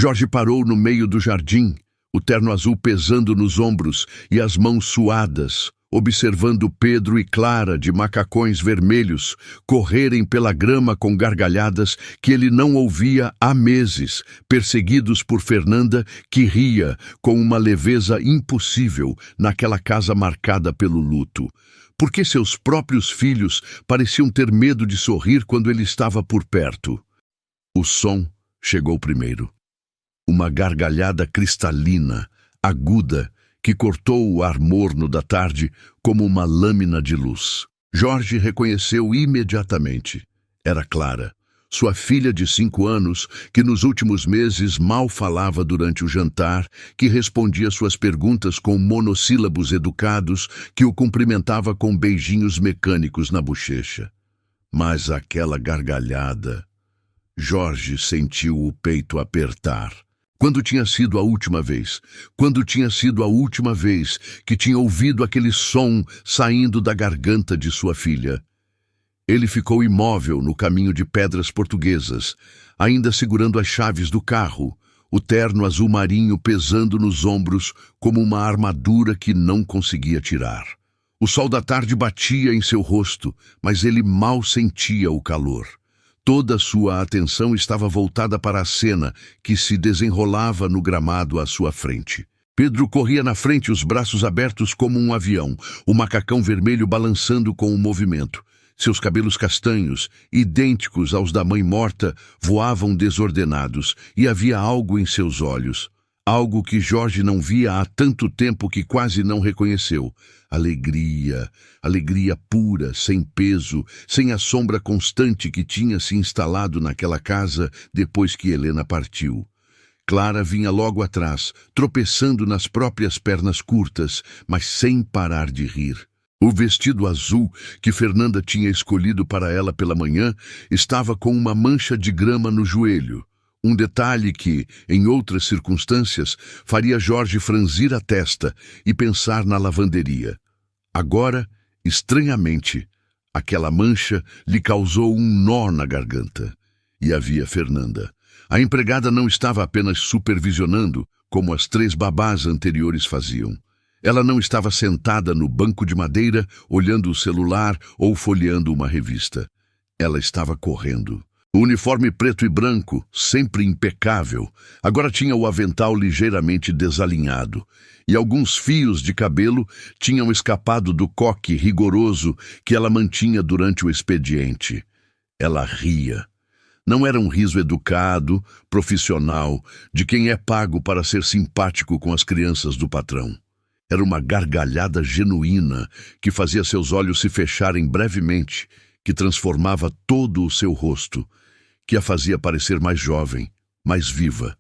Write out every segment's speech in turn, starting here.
Jorge parou no meio do jardim, o terno azul pesando nos ombros e as mãos suadas, observando Pedro e Clara, de macacões vermelhos, correrem pela grama com gargalhadas que ele não ouvia há meses, perseguidos por Fernanda, que ria com uma leveza impossível naquela casa marcada pelo luto. Porque seus próprios filhos pareciam ter medo de sorrir quando ele estava por perto. O som chegou primeiro. Uma gargalhada cristalina, aguda, que cortou o ar morno da tarde como uma lâmina de luz. Jorge reconheceu imediatamente. Era Clara, sua filha de 5 anos, que nos últimos meses mal falava durante o jantar, que respondia suas perguntas com monossílabos educados, que o cumprimentava com beijinhos mecânicos na bochecha. Mas aquela gargalhada... Jorge sentiu o peito apertar. Quando tinha sido a última vez? Quando tinha sido a última vez que tinha ouvido aquele som saindo da garganta de sua filha? Ele ficou imóvel no caminho de Pedras Portuguesas, ainda segurando as chaves do carro, o terno azul marinho pesando nos ombros como uma armadura que não conseguia tirar. O sol da tarde batia em seu rosto, mas ele mal sentia o calor. Toda sua atenção estava voltada para a cena que se desenrolava no gramado à sua frente. Pedro corria na frente, os braços abertos como um avião, o macacão vermelho balançando com o movimento. Seus cabelos castanhos, idênticos aos da mãe morta, voavam desordenados, e havia algo em seus olhos. Algo que Jorge não via há tanto tempo que quase não reconheceu. Alegria, alegria pura, sem peso, sem a sombra constante que tinha se instalado naquela casa depois que Helena partiu. Clara vinha logo atrás, tropeçando nas próprias pernas curtas, mas sem parar de rir. O vestido azul que Fernanda tinha escolhido para ela pela manhã estava com uma mancha de grama no joelho. Um detalhe que, em outras circunstâncias, faria Jorge franzir a testa e pensar na lavanderia. Agora, estranhamente, aquela mancha lhe causou um nó na garganta. E havia Fernanda. A empregada não estava apenas supervisionando, como as 3 babás anteriores faziam. Ela não estava sentada no banco de madeira, olhando o celular ou folheando uma revista. Ela estava correndo. O uniforme preto e branco, sempre impecável, agora tinha o avental ligeiramente desalinhado, e alguns fios de cabelo tinham escapado do coque rigoroso que ela mantinha durante o expediente. Ela ria. Não era um riso educado, profissional, de quem é pago para ser simpático com as crianças do patrão. Era uma gargalhada genuína que fazia seus olhos se fecharem brevemente, que transformava todo o seu rosto, que a fazia parecer mais jovem, mais viva.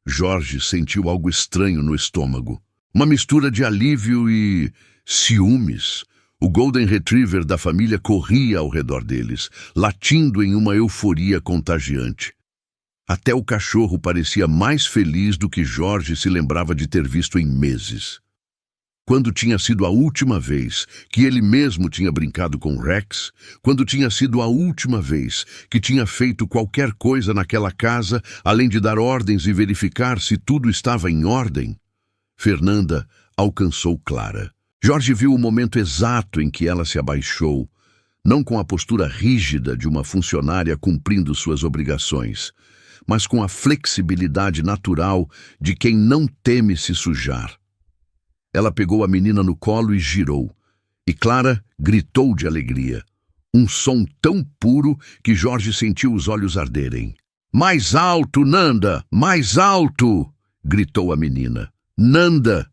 Jorge sentiu algo estranho no estômago. Uma mistura de alívio e ciúmes. O Golden Retriever da família corria ao redor deles, latindo em uma euforia contagiante. Até o cachorro parecia mais feliz do que Jorge se lembrava de ter visto em meses. Quando tinha sido a última vez que ele mesmo tinha brincado com Rex, quando tinha sido a última vez que tinha feito qualquer coisa naquela casa, além de dar ordens e verificar se tudo estava em ordem, Fernanda alcançou Clara. Jorge viu o momento exato em que ela se abaixou, não com a postura rígida de uma funcionária cumprindo suas obrigações, mas com a flexibilidade natural de quem não teme se sujar. Ela pegou a menina no colo e girou, e Clara gritou de alegria. Um som tão puro que Jorge sentiu os olhos arderem. "Mais alto, Nanda! Mais alto!" gritou a menina. Nanda!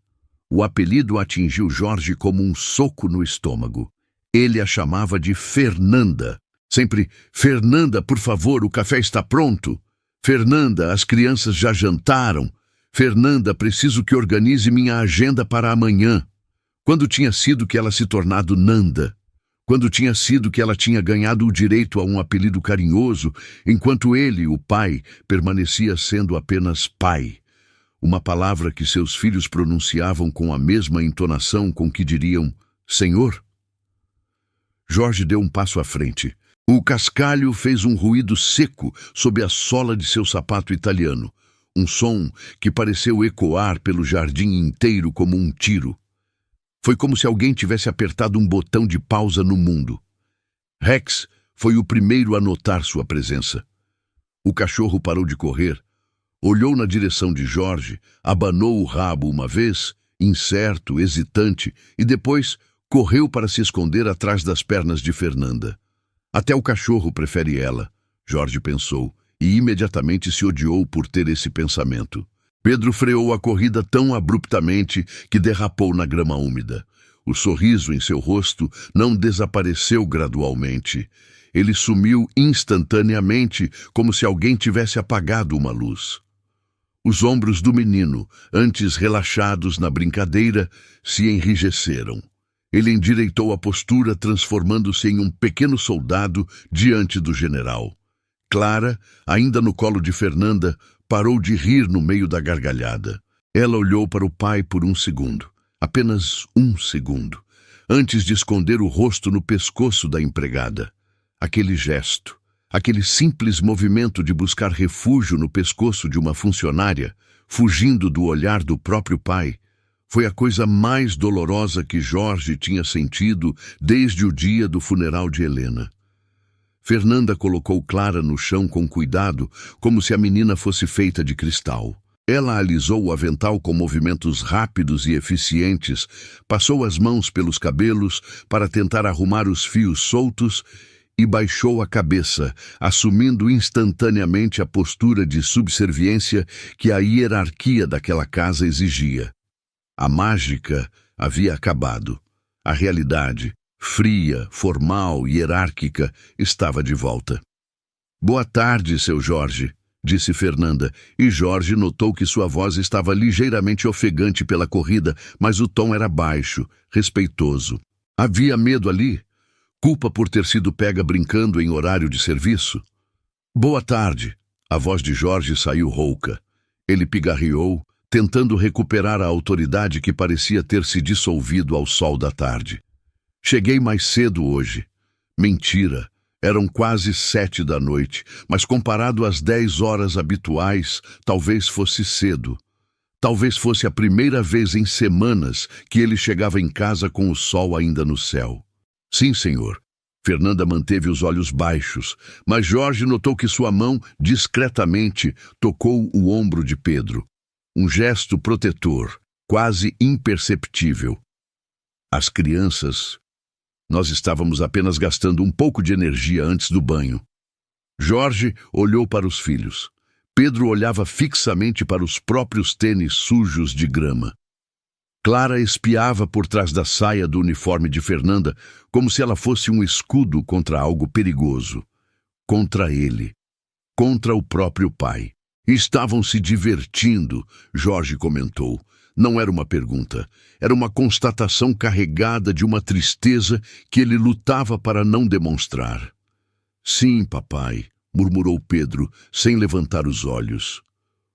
O apelido atingiu Jorge como um soco no estômago. Ele a chamava de Fernanda. Sempre: "Fernanda, por favor, o café está pronto. Fernanda, as crianças já jantaram. Fernanda, preciso que organize minha agenda para amanhã." Quando tinha sido que ela se tornado Nanda? Quando tinha sido que ela tinha ganhado o direito a um apelido carinhoso, enquanto ele, o pai, permanecia sendo apenas pai? Uma palavra que seus filhos pronunciavam com a mesma entonação com que diriam "Senhor"? Jorge deu um passo à frente. O cascalho fez um ruído seco sob a sola de seu sapato italiano. um som que pareceu ecoar pelo jardim inteiro como um tiro. Foi como se alguém tivesse apertado um botão de pausa no mundo. Rex foi o primeiro a notar sua presença. O cachorro parou de correr, olhou na direção de Jorge, abanou o rabo uma vez, incerto, hesitante, e depois correu para se esconder atrás das pernas de Fernanda. Até o cachorro prefere ela, Jorge pensou, e imediatamente se odiou por ter esse pensamento. Pedro freou a corrida tão abruptamente que derrapou na grama úmida. O sorriso em seu rosto não desapareceu gradualmente. Ele sumiu instantaneamente, como se alguém tivesse apagado uma luz. Os ombros do menino, antes relaxados na brincadeira, se enrijeceram. Ele endireitou a postura, transformando-se em um pequeno soldado diante do general. Clara, ainda no colo de Fernanda, parou de rir no meio da gargalhada. Ela olhou para o pai por um segundo, apenas um segundo, antes de esconder o rosto no pescoço da empregada. Aquele gesto, aquele simples movimento de buscar refúgio no pescoço de uma funcionária, fugindo do olhar do próprio pai, foi a coisa mais dolorosa que Jorge tinha sentido desde o dia do funeral de Helena. Fernanda colocou Clara no chão com cuidado, como se a menina fosse feita de cristal. Ela alisou o avental com movimentos rápidos e eficientes, passou as mãos pelos cabelos para tentar arrumar os fios soltos e baixou a cabeça, assumindo instantaneamente a postura de subserviência que a hierarquia daquela casa exigia. A mágica havia acabado. A realidade, fria, formal, hierárquica, estava de volta. "Boa tarde, seu Jorge", disse Fernanda, e Jorge notou que sua voz estava ligeiramente ofegante pela corrida, mas o tom era baixo, respeitoso. Havia medo ali? Culpa por ter sido pega brincando em horário de serviço? "Boa tarde", a voz de Jorge saiu rouca. Ele pigarreou, tentando recuperar a autoridade que parecia ter se dissolvido ao sol da tarde. "Cheguei mais cedo hoje." Mentira. Eram quase 7 da noite, mas comparado às 10 horas habituais, talvez fosse cedo. Talvez fosse a primeira vez em semanas que ele chegava em casa com o sol ainda no céu. "Sim, senhor." Fernanda manteve os olhos baixos, mas Jorge notou que sua mão, discretamente, tocou o ombro de Pedro. Um gesto protetor, quase imperceptível. As crianças... Nós estávamos apenas gastando um pouco de energia antes do banho. Jorge olhou para os filhos. Pedro olhava fixamente para os próprios tênis sujos de grama. Clara espiava por trás da saia do uniforme de Fernanda, como se ela fosse um escudo contra algo perigoso. Contra ele. Contra o próprio pai. "Estavam se divertindo", Jorge comentou. Não era uma pergunta, era uma constatação carregada de uma tristeza que ele lutava para não demonstrar. "Sim, papai", murmurou Pedro, sem levantar os olhos.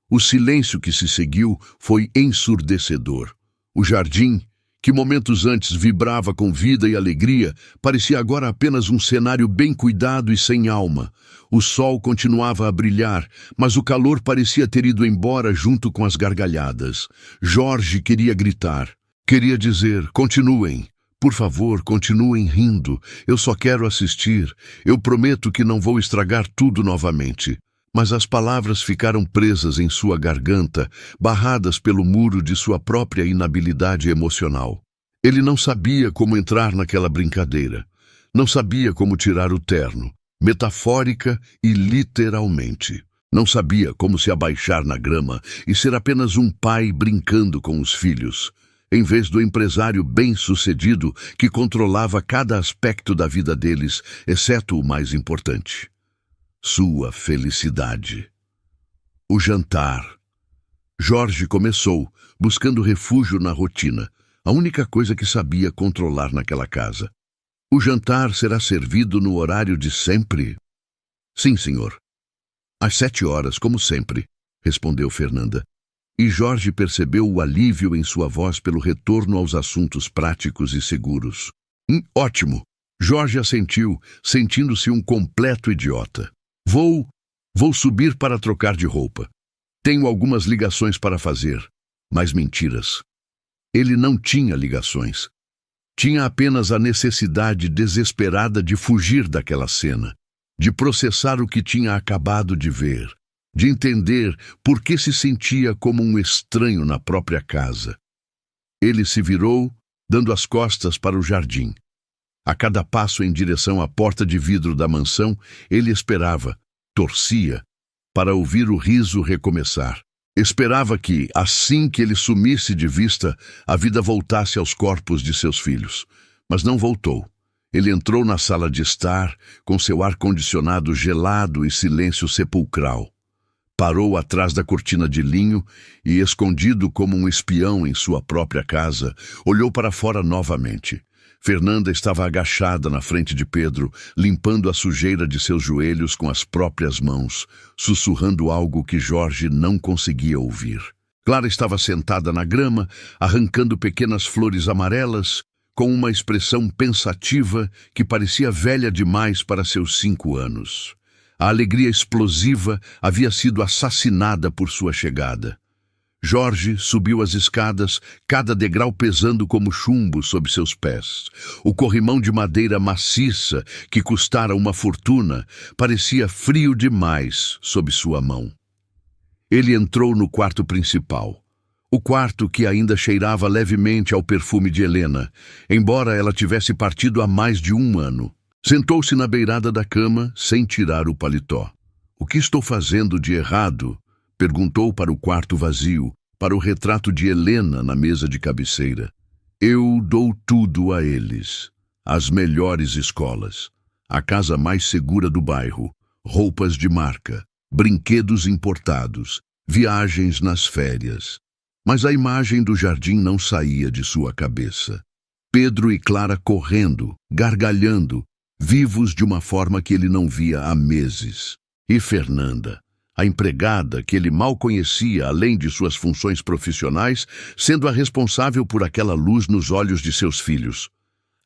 O silêncio que se seguiu foi ensurdecedor. O jardim, que momentos antes vibrava com vida e alegria, parecia agora apenas um cenário bem cuidado e sem alma. O sol continuava a brilhar, mas o calor parecia ter ido embora junto com as gargalhadas. Jorge queria gritar. Queria dizer: "Continuem. Por favor, continuem rindo. Eu só quero assistir. Eu prometo que não vou estragar tudo novamente." Mas as palavras ficaram presas em sua garganta, barradas pelo muro de sua própria inabilidade emocional. Ele não sabia como entrar naquela brincadeira. Não sabia como tirar o terno, metafórica e literalmente. Não sabia como se abaixar na grama e ser apenas um pai brincando com os filhos, em vez do empresário bem-sucedido que controlava cada aspecto da vida deles, exceto o mais importante: sua felicidade. O jantar. Jorge começou, buscando refúgio na rotina, a única coisa que sabia controlar naquela casa. "O jantar será servido no horário de sempre?" "Sim, senhor." "Às 7 horas, como sempre", respondeu Fernanda. E Jorge percebeu o alívio em sua voz pelo retorno aos assuntos práticos e seguros. Ótimo!" Jorge assentiu, sentindo-se um completo idiota. Vou subir para trocar de roupa." Tenho algumas ligações para fazer, mas mentiras. Ele não tinha ligações. Tinha apenas a necessidade desesperada de fugir daquela cena, de processar o que tinha acabado de ver, de entender por que se sentia como um estranho na própria casa. Ele se virou, dando as costas para o jardim. A cada passo em direção à porta de vidro da mansão, ele esperava, torcia, para ouvir o riso recomeçar. Esperava que, assim que ele sumisse de vista, a vida voltasse aos corpos de seus filhos. Mas não voltou. Ele entrou na sala de estar, com seu ar-condicionado gelado e silêncio sepulcral. Parou atrás da cortina de linho e, escondido como um espião em sua própria casa, olhou para fora novamente. Fernanda estava agachada na frente de Pedro, limpando a sujeira de seus joelhos com as próprias mãos, sussurrando algo que Jorge não conseguia ouvir. Clara estava sentada na grama, arrancando pequenas flores amarelas, com uma expressão pensativa que parecia velha demais para seus 5 anos. A alegria explosiva havia sido assassinada por sua chegada. Jorge subiu as escadas, cada degrau pesando como chumbo sob seus pés. O corrimão de madeira maciça, que custara uma fortuna, parecia frio demais sob sua mão. Ele entrou no quarto principal. O quarto que ainda cheirava levemente ao perfume de Helena, embora ela tivesse partido há mais de 1 ano. Sentou-se na beirada da cama, sem tirar o paletó. "O que estou fazendo de errado?" Perguntou para o quarto vazio, para o retrato de Helena na mesa de cabeceira. "Eu dou tudo a eles. As melhores escolas, a casa mais segura do bairro, roupas de marca, brinquedos importados, viagens nas férias." Mas a imagem do jardim não saía de sua cabeça. Pedro e Clara correndo, gargalhando, vivos de uma forma que ele não via há meses. E Fernanda, a empregada que ele mal conhecia além de suas funções profissionais, sendo a responsável por aquela luz nos olhos de seus filhos.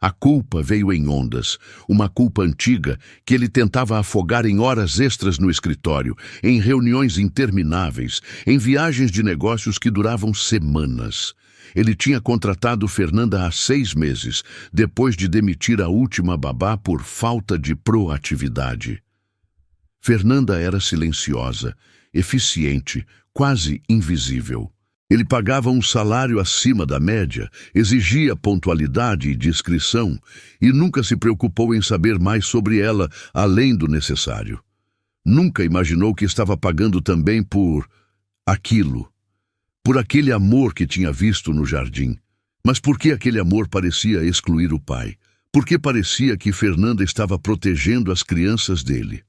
A culpa veio em ondas, uma culpa antiga que ele tentava afogar em horas extras no escritório, em reuniões intermináveis, em viagens de negócios que duravam semanas. Ele tinha contratado Fernanda há 6 meses, depois de demitir a última babá por falta de proatividade. Fernanda era silenciosa, eficiente, quase invisível. Ele pagava um salário acima da média, exigia pontualidade e discrição, e nunca se preocupou em saber mais sobre ela, além do necessário. Nunca imaginou que estava pagando também por aquilo, por aquele amor que tinha visto no jardim. Mas por que aquele amor parecia excluir o pai? Por que parecia que Fernanda estava protegendo as crianças dele?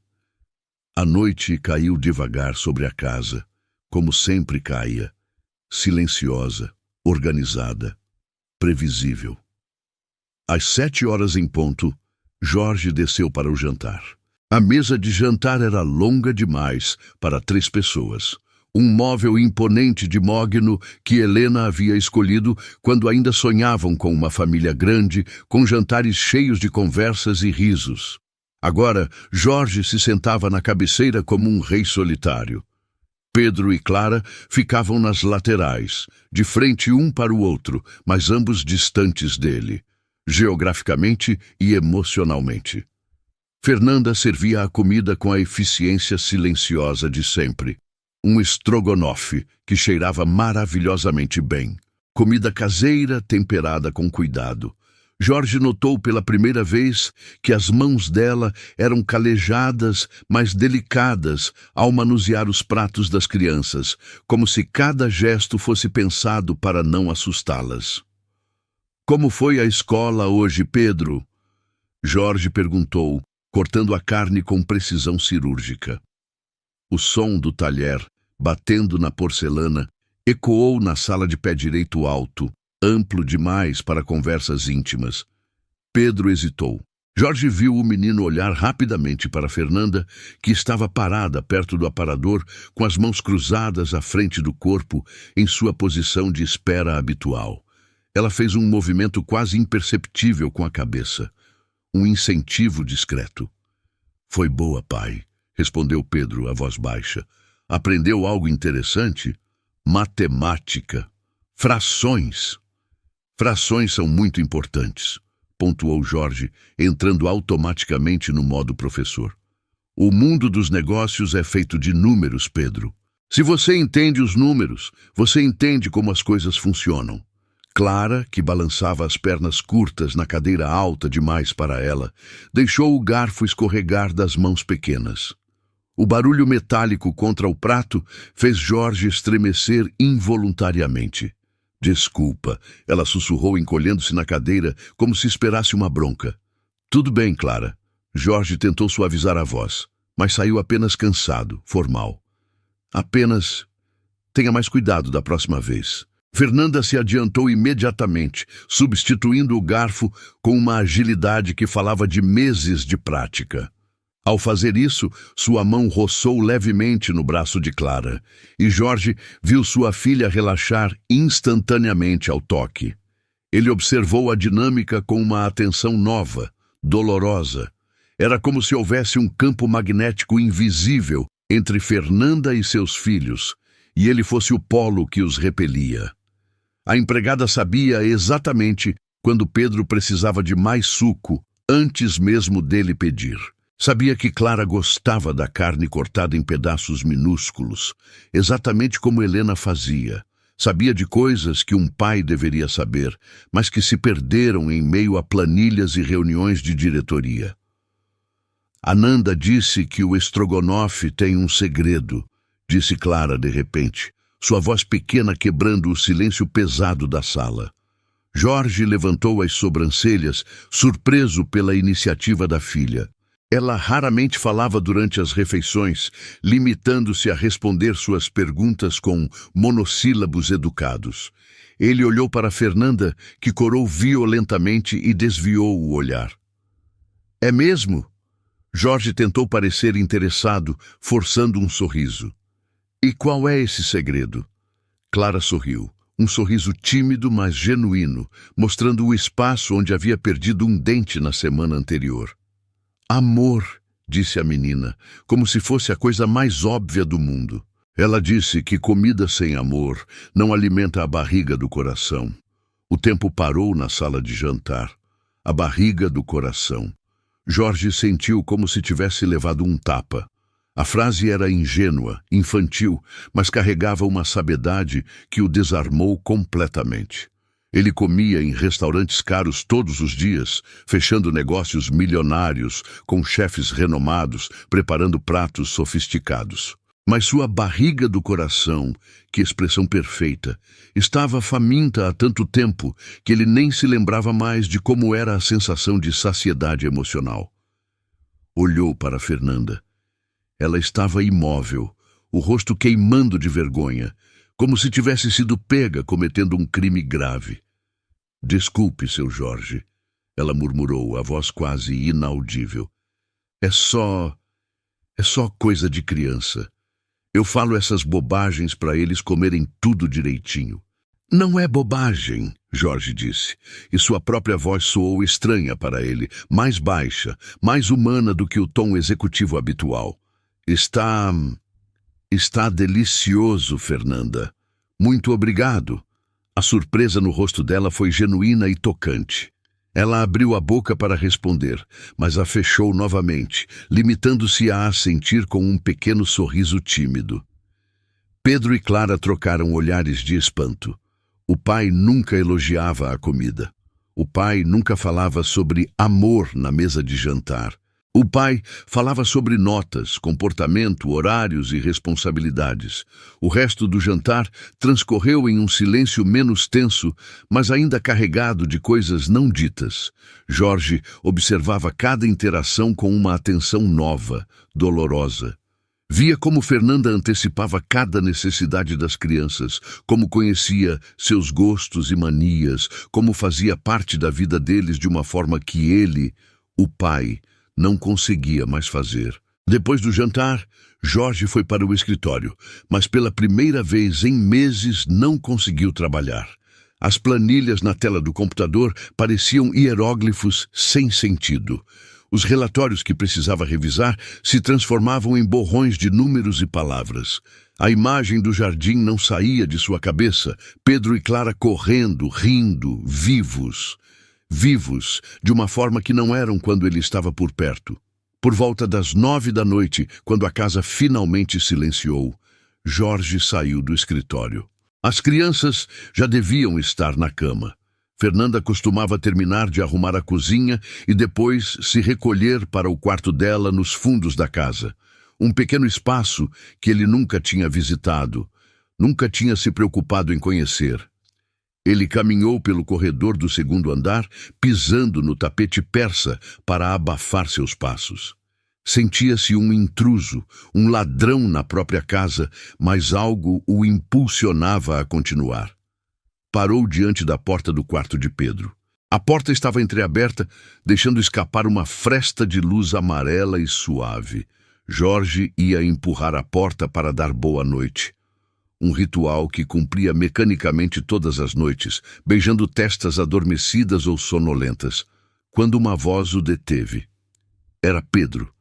A noite caiu devagar sobre a casa, como sempre caía. Silenciosa, organizada, previsível. Às 7 horas em ponto, Jorge desceu para o jantar. A mesa de jantar era longa demais para 3 pessoas. Um móvel imponente de mogno que Helena havia escolhido quando ainda sonhavam com uma família grande, com jantares cheios de conversas e risos. Agora, Jorge se sentava na cabeceira como um rei solitário. Pedro e Clara ficavam nas laterais, de frente um para o outro, mas ambos distantes dele, geograficamente e emocionalmente. Fernanda servia a comida com a eficiência silenciosa de sempre. Um estrogonofe que cheirava maravilhosamente bem. Comida caseira, temperada com cuidado. Jorge notou pela primeira vez que as mãos dela eram calejadas, mas delicadas ao manusear os pratos das crianças, como se cada gesto fosse pensado para não assustá-las. "Como foi a escola hoje, Pedro?" Jorge perguntou, cortando a carne com precisão cirúrgica. O som do talher, batendo na porcelana, ecoou na sala de pé direito alto, amplo demais para conversas íntimas. Pedro hesitou. Jorge viu o menino olhar rapidamente para Fernanda, que estava parada perto do aparador, com as mãos cruzadas à frente do corpo, em sua posição de espera habitual. Ela fez um movimento quase imperceptível com a cabeça. Um incentivo discreto. "Foi boa, pai", respondeu Pedro, a voz baixa. Aprendeu algo interessante? Matemática. Frações. Frações são muito importantes, pontuou Jorge, entrando automaticamente no modo professor. O mundo dos negócios é feito de números, Pedro. Se você entende os números, você entende como as coisas funcionam. Clara, que balançava as pernas curtas na cadeira alta demais para ela, deixou o garfo escorregar das mãos pequenas. O barulho metálico contra o prato fez Jorge estremecer involuntariamente. Desculpa, ela sussurrou encolhendo-se na cadeira como se esperasse uma bronca. Tudo bem, Clara. Jorge tentou suavizar a voz, mas saiu apenas cansado, formal. Apenas tenha mais cuidado da próxima vez. Fernanda se adiantou imediatamente, substituindo o garfo com uma agilidade que falava de meses de prática. Ao fazer isso, sua mão roçou levemente no braço de Clara, e Jorge viu sua filha relaxar instantaneamente ao toque. Ele observou a dinâmica com uma atenção nova, dolorosa. Era como se houvesse um campo magnético invisível entre Fernanda e seus filhos, e ele fosse o polo que os repelia. A empregada sabia exatamente quando Pedro precisava de mais suco, antes mesmo dele pedir. Sabia que Clara gostava da carne cortada em pedaços minúsculos, exatamente como Helena fazia. Sabia de coisas que um pai deveria saber, mas que se perderam em meio a planilhas e reuniões de diretoria. Ananda disse que o estrogonofe tem um segredo, disse Clara de repente, sua voz pequena quebrando o silêncio pesado da sala. Jorge levantou as sobrancelhas, surpreso pela iniciativa da filha. Ela raramente falava durante as refeições, limitando-se a responder suas perguntas com monossílabos educados. Ele olhou para Fernanda, que corou violentamente e desviou o olhar. É mesmo? Jorge tentou parecer interessado, forçando um sorriso. E qual é esse segredo? Clara sorriu, um sorriso tímido, mas genuíno, mostrando o espaço onde havia perdido um dente na semana anterior. Amor, disse a menina, como se fosse a coisa mais óbvia do mundo. Ela disse que comida sem amor não alimenta a barriga do coração. O tempo parou na sala de jantar. A barriga do coração. Jorge sentiu como se tivesse levado um tapa. A frase era ingênua, infantil, mas carregava uma sabiedade que o desarmou completamente. Ele comia em restaurantes caros todos os dias, fechando negócios milionários, com chefes renomados, preparando pratos sofisticados. Mas sua barriga do coração, que expressão perfeita, estava faminta há tanto tempo que ele nem se lembrava mais de como era a sensação de saciedade emocional. Olhou para Fernanda. Ela estava imóvel, o rosto queimando de vergonha, como se tivesse sido pega cometendo um crime grave. Desculpe, seu Jorge, ela murmurou, a voz quase inaudível. É só coisa de criança. Eu falo essas bobagens para eles comerem tudo direitinho. Não é bobagem, Jorge disse, e sua própria voz soou estranha para ele, mais baixa, mais humana do que o tom executivo habitual. Está delicioso, Fernanda. Muito obrigado. A surpresa no rosto dela foi genuína e tocante. Ela abriu a boca para responder, mas a fechou novamente, limitando-se a assentir com um pequeno sorriso tímido. Pedro e Clara trocaram olhares de espanto. O pai nunca elogiava a comida. O pai nunca falava sobre amor na mesa de jantar. O pai falava sobre notas, comportamento, horários e responsabilidades. O resto do jantar transcorreu em um silêncio menos tenso, mas ainda carregado de coisas não ditas. Jorge observava cada interação com uma atenção nova, dolorosa. Via como Fernanda antecipava cada necessidade das crianças, como conhecia seus gostos e manias, como fazia parte da vida deles de uma forma que ele, o pai, não conseguia mais fazer. Depois do jantar, Jorge foi para o escritório, mas pela primeira vez em meses não conseguiu trabalhar. As planilhas na tela do computador pareciam hieróglifos sem sentido. Os relatórios que precisava revisar se transformavam em borrões de números e palavras. A imagem do jardim não saía de sua cabeça. Pedro e Clara correndo, rindo, vivos. Vivos, de uma forma que não eram quando ele estava por perto. Por volta das 9 da noite, quando a casa finalmente silenciou, Jorge saiu do escritório. As crianças já deviam estar na cama. Fernanda costumava terminar de arrumar a cozinha e depois se recolher para o quarto dela nos fundos da casa. Um pequeno espaço que ele nunca tinha visitado, nunca tinha se preocupado em conhecer. Ele caminhou pelo corredor do segundo andar, pisando no tapete persa para abafar seus passos. Sentia-se um intruso, um ladrão na própria casa, mas algo o impulsionava a continuar. Parou diante da porta do quarto de Pedro. A porta estava entreaberta, deixando escapar uma fresta de luz amarela e suave. Jorge ia empurrar a porta para dar boa noite. Um ritual que cumpria mecanicamente todas as noites, beijando testas adormecidas ou sonolentas, quando uma voz o deteve. Era Pedro.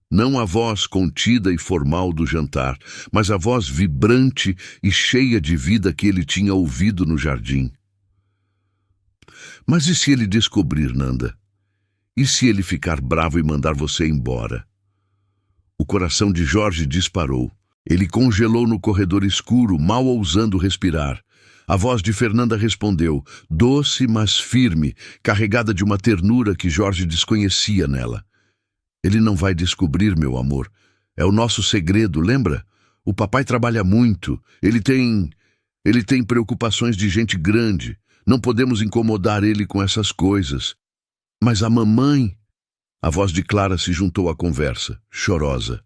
Não a voz contida e formal do jantar, mas a voz vibrante e cheia de vida que ele tinha ouvido no jardim. Mas e se ele descobrir, Nanda? E se ele ficar bravo e mandar você embora? O coração de Jorge disparou. Ele congelou no corredor escuro, mal ousando respirar. A voz de Fernanda respondeu, doce, mas firme, carregada de uma ternura que Jorge desconhecia nela. Ele não vai descobrir, meu amor. É o nosso segredo, lembra? O papai trabalha muito. Ele tem preocupações de gente grande. Não podemos incomodar ele com essas coisas. Mas a mamãe... A voz de Clara se juntou à conversa, chorosa,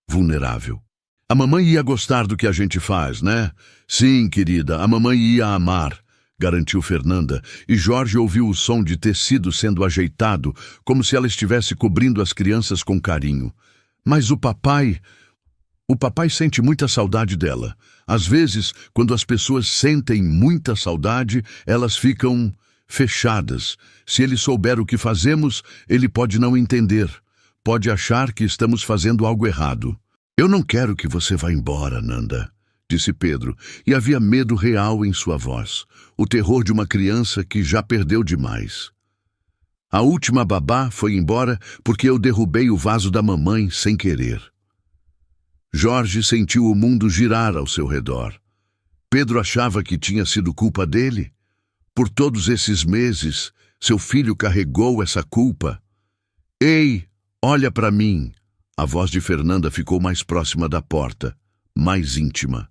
vulnerável. A mamãe ia gostar do que a gente faz, né? Sim, querida, a mamãe ia amar, garantiu Fernanda, e Jorge ouviu o som de tecido sendo ajeitado, como se ela estivesse cobrindo as crianças com carinho. Mas o papai sente muita saudade dela. Às vezes, quando as pessoas sentem muita saudade, elas ficam fechadas. Se ele souber o que fazemos, ele pode não entender. Pode achar que estamos fazendo algo errado. Eu não quero que você vá embora, Nanda, disse Pedro, e havia medo real em sua voz, o terror de uma criança que já perdeu demais. A última babá foi embora porque eu derrubei o vaso da mamãe sem querer. Jorge sentiu o mundo girar ao seu redor. Pedro achava que tinha sido culpa dele. Por todos esses meses, seu filho carregou essa culpa. Ei, olha para mim! A voz de Fernanda ficou mais próxima da porta, mais íntima.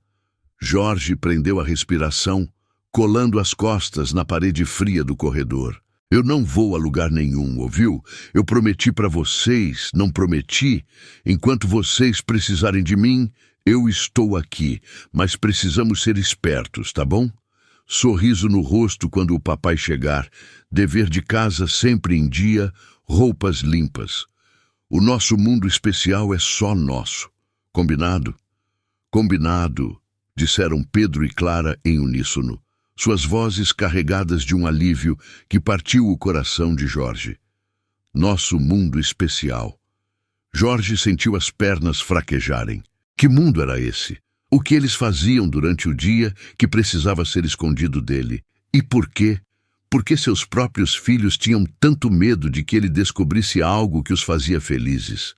Jorge prendeu a respiração, colando as costas na parede fria do corredor. Eu não vou a lugar nenhum, ouviu? Eu prometi para vocês, não prometi? Enquanto vocês precisarem de mim, eu estou aqui, mas precisamos ser espertos, tá bom? Sorriso no rosto quando o papai chegar, dever de casa sempre em dia, roupas limpas. O nosso mundo especial é só nosso. Combinado? Combinado, disseram Pedro e Clara em uníssono, suas vozes carregadas de um alívio que partiu o coração de Jorge. Nosso mundo especial. Jorge sentiu as pernas fraquejarem. Que mundo era esse? O que eles faziam durante o dia que precisava ser escondido dele? E por quê? Por que seus próprios filhos tinham tanto medo de que ele descobrisse algo que os fazia felizes?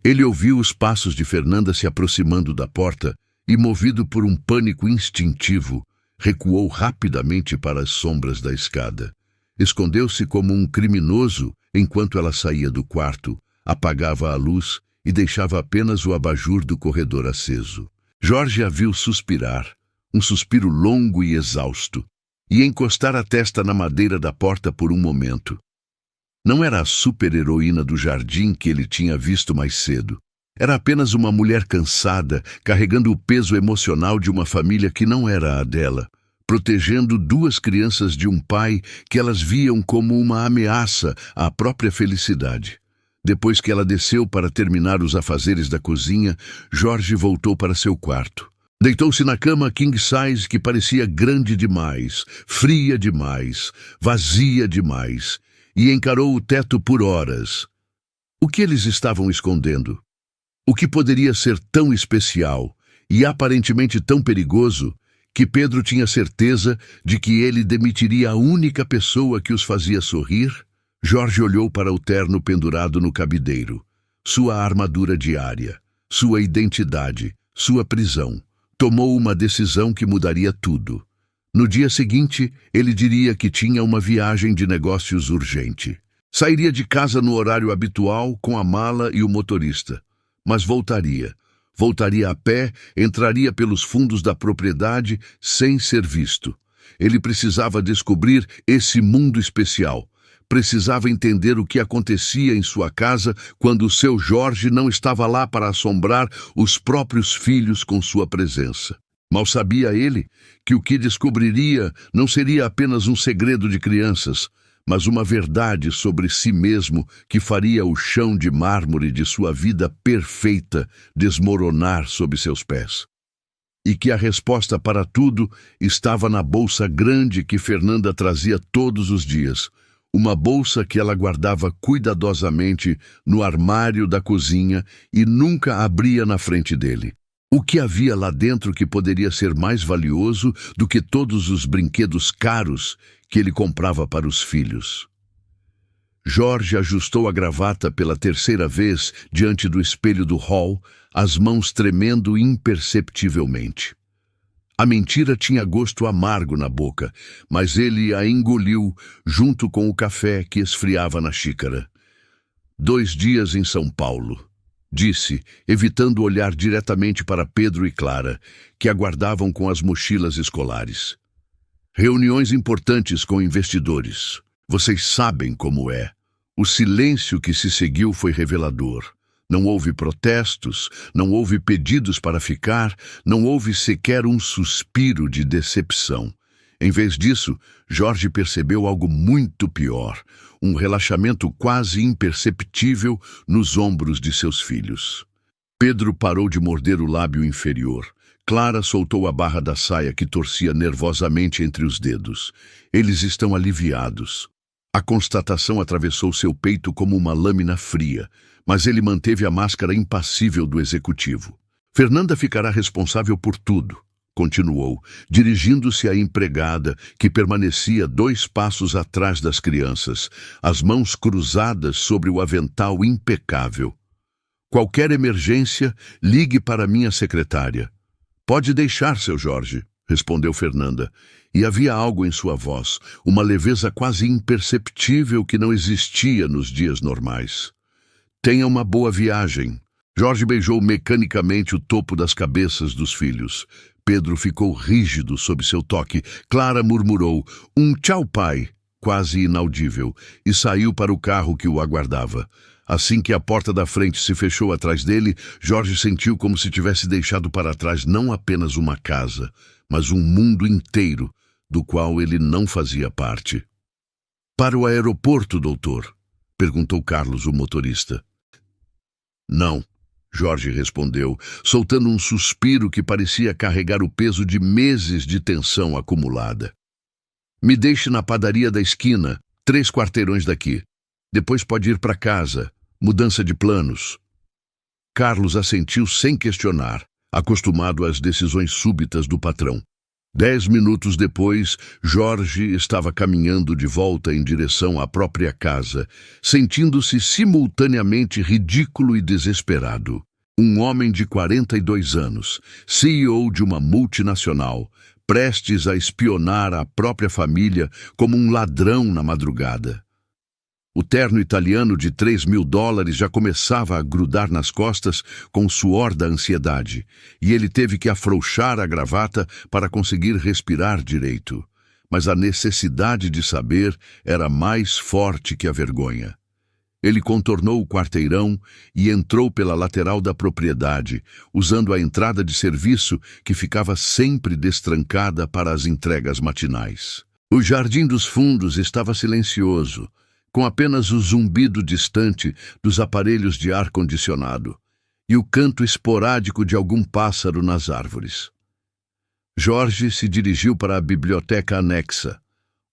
Ele ouviu os passos de Fernanda se aproximando da porta e, movido por um pânico instintivo, recuou rapidamente para as sombras da escada. Escondeu-se como um criminoso enquanto ela saía do quarto, apagava a luz e deixava apenas o abajur do corredor aceso. Jorge a viu suspirar, um suspiro longo e exausto, e encostar a testa na madeira da porta por um momento. Não era a super-heroína do jardim que ele tinha visto mais cedo. Era apenas uma mulher cansada, carregando o peso emocional de uma família que não era a dela, protegendo duas crianças de um pai que elas viam como uma ameaça à própria felicidade. Depois que ela desceu para terminar os afazeres da cozinha, Jorge voltou para seu quarto. Deitou-se na cama king size que parecia grande demais, fria demais, vazia demais, e encarou o teto por horas. O que eles estavam escondendo? O que poderia ser tão especial e aparentemente tão perigoso que Pedro tinha certeza de que ele demitiria a única pessoa que os fazia sorrir? Jorge olhou para o terno pendurado no cabideiro, sua armadura diária, sua identidade, sua prisão. Tomou uma decisão que mudaria tudo. No dia seguinte, ele diria que tinha uma viagem de negócios urgente. Sairia de casa no horário habitual com a mala e o motorista, mas voltaria. Voltaria a pé, entraria pelos fundos da propriedade sem ser visto. Ele precisava descobrir esse mundo especial. Precisava entender o que acontecia em sua casa quando o seu Jorge não estava lá para assombrar os próprios filhos com sua presença. Mal sabia ele que o que descobriria não seria apenas um segredo de crianças, mas uma verdade sobre si mesmo que faria o chão de mármore de sua vida perfeita desmoronar sob seus pés. E que a resposta para tudo estava na bolsa grande que Fernanda trazia todos os dias, uma bolsa que ela guardava cuidadosamente no armário da cozinha e nunca abria na frente dele. O que havia lá dentro que poderia ser mais valioso do que todos os brinquedos caros que ele comprava para os filhos? Jorge ajustou a gravata pela terceira vez diante do espelho do hall, as mãos tremendo imperceptivelmente. A mentira tinha gosto amargo na boca, mas ele a engoliu junto com o café que esfriava na xícara. 2 dias em São Paulo, disse, evitando olhar diretamente para Pedro e Clara, que aguardavam com as mochilas escolares. Reuniões importantes com investidores. Vocês sabem como é. O silêncio que se seguiu foi revelador. Não houve protestos, não houve pedidos para ficar, não houve sequer um suspiro de decepção. Em vez disso, Jorge percebeu algo muito pior, um relaxamento quase imperceptível nos ombros de seus filhos. Pedro parou de morder o lábio inferior. Clara soltou a barra da saia que torcia nervosamente entre os dedos. Eles estão aliviados. A constatação atravessou seu peito como uma lâmina fria, mas ele manteve a máscara impassível do executivo. Fernanda ficará responsável por tudo, continuou, dirigindo-se à empregada que permanecia 2 passos atrás das crianças, as mãos cruzadas sobre o avental impecável. Qualquer emergência, ligue para minha secretária. Pode deixar, seu Jorge, respondeu Fernanda, e havia algo em sua voz, uma leveza quase imperceptível que não existia nos dias normais. Tenha uma boa viagem. Jorge beijou mecanicamente o topo das cabeças dos filhos. Pedro ficou rígido sob seu toque. Clara murmurou, um tchau, pai, quase inaudível, e saiu para o carro que o aguardava. Assim que a porta da frente se fechou atrás dele, Jorge sentiu como se tivesse deixado para trás não apenas uma casa, mas um mundo inteiro, do qual ele não fazia parte. Para o aeroporto, doutor? Perguntou Carlos, o motorista. Não, Jorge respondeu, soltando um suspiro que parecia carregar o peso de meses de tensão acumulada. Me deixe na padaria da esquina, 3 quarteirões daqui. Depois pode ir para casa. Mudança de planos. Carlos assentiu sem questionar, acostumado às decisões súbitas do patrão. 10 minutos depois, Jorge estava caminhando de volta em direção à própria casa, sentindo-se simultaneamente ridículo e desesperado. Um homem de 42 anos, CEO de uma multinacional, prestes a espionar a própria família como um ladrão na madrugada. O terno italiano de $3.000 já começava a grudar nas costas com o suor da ansiedade, e ele teve que afrouxar a gravata para conseguir respirar direito. Mas a necessidade de saber era mais forte que a vergonha. Ele contornou o quarteirão e entrou pela lateral da propriedade, usando a entrada de serviço que ficava sempre destrancada para as entregas matinais. O jardim dos fundos estava silencioso, com apenas o zumbido distante dos aparelhos de ar-condicionado e o canto esporádico de algum pássaro nas árvores. Jorge se dirigiu para a biblioteca anexa,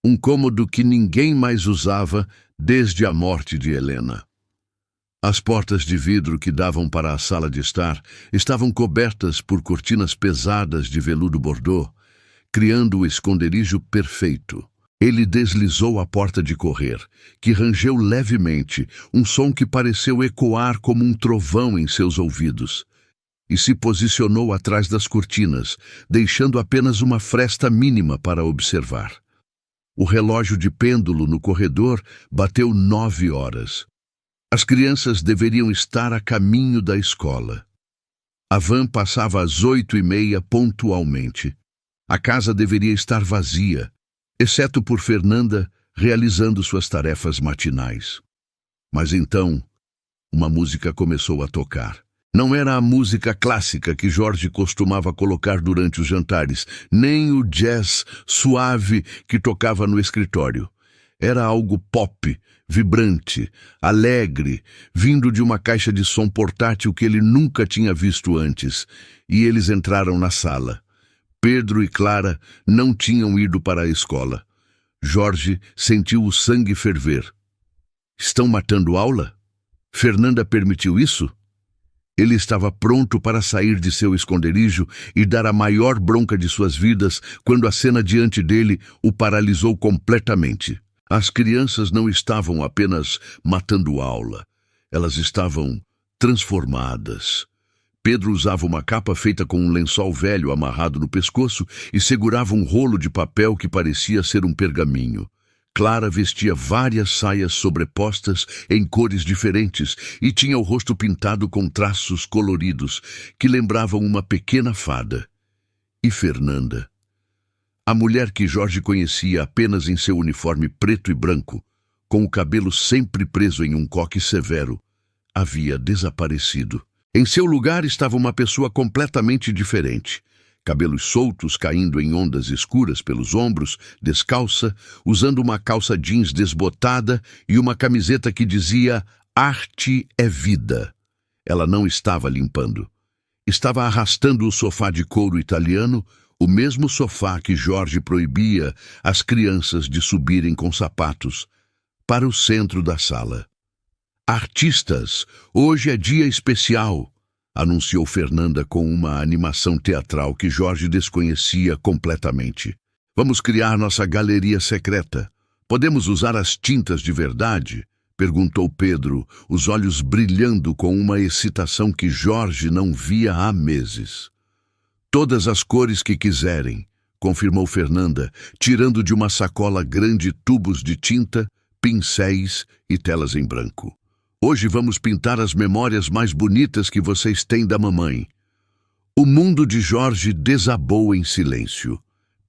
um cômodo que ninguém mais usava desde a morte de Helena. As portas de vidro que davam para a sala de estar estavam cobertas por cortinas pesadas de veludo bordô, criando o esconderijo perfeito. Ele deslizou a porta de correr, que rangeu levemente, um som que pareceu ecoar como um trovão em seus ouvidos, e se posicionou atrás das cortinas, deixando apenas uma fresta mínima para observar. O relógio de pêndulo no corredor bateu 9 horas. As crianças deveriam estar a caminho da escola. A van passava às 8h30 pontualmente. A casa deveria estar vazia, exceto por Fernanda realizando suas tarefas matinais. Mas então, uma música começou a tocar. Não era a música clássica que Jorge costumava colocar durante os jantares, nem o jazz suave que tocava no escritório. Era algo pop, vibrante, alegre, vindo de uma caixa de som portátil que ele nunca tinha visto antes, e eles entraram na sala. Pedro e Clara não tinham ido para a escola. Jorge sentiu o sangue ferver. Estão matando aula? Fernanda permitiu isso? Ele estava pronto para sair de seu esconderijo e dar a maior bronca de suas vidas quando a cena diante dele o paralisou completamente. As crianças não estavam apenas matando aula. Elas estavam transformadas. Pedro usava uma capa feita com um lençol velho amarrado no pescoço e segurava um rolo de papel que parecia ser um pergaminho. Clara vestia várias saias sobrepostas em cores diferentes e tinha o rosto pintado com traços coloridos que lembravam uma pequena fada. E Fernanda, a mulher que Jorge conhecia apenas em seu uniforme preto e branco, com o cabelo sempre preso em um coque severo, havia desaparecido. Em seu lugar estava uma pessoa completamente diferente. Cabelos soltos caindo em ondas escuras pelos ombros, descalça, usando uma calça jeans desbotada e uma camiseta que dizia "Arte é vida". Ela não estava limpando. Estava arrastando o sofá de couro italiano, o mesmo sofá que Jorge proibia as crianças de subirem com sapatos, para o centro da sala. "Artistas, hoje é dia especial", anunciou Fernanda com uma animação teatral que Jorge desconhecia completamente. "Vamos criar nossa galeria secreta. Podemos usar as tintas de verdade?" perguntou Pedro, os olhos brilhando com uma excitação que Jorge não via há meses. "Todas as cores que quiserem", confirmou Fernanda, tirando de uma sacola grande tubos de tinta, pincéis e telas em branco. "Hoje vamos pintar as memórias mais bonitas que vocês têm da mamãe." O mundo de Jorge desabou em silêncio.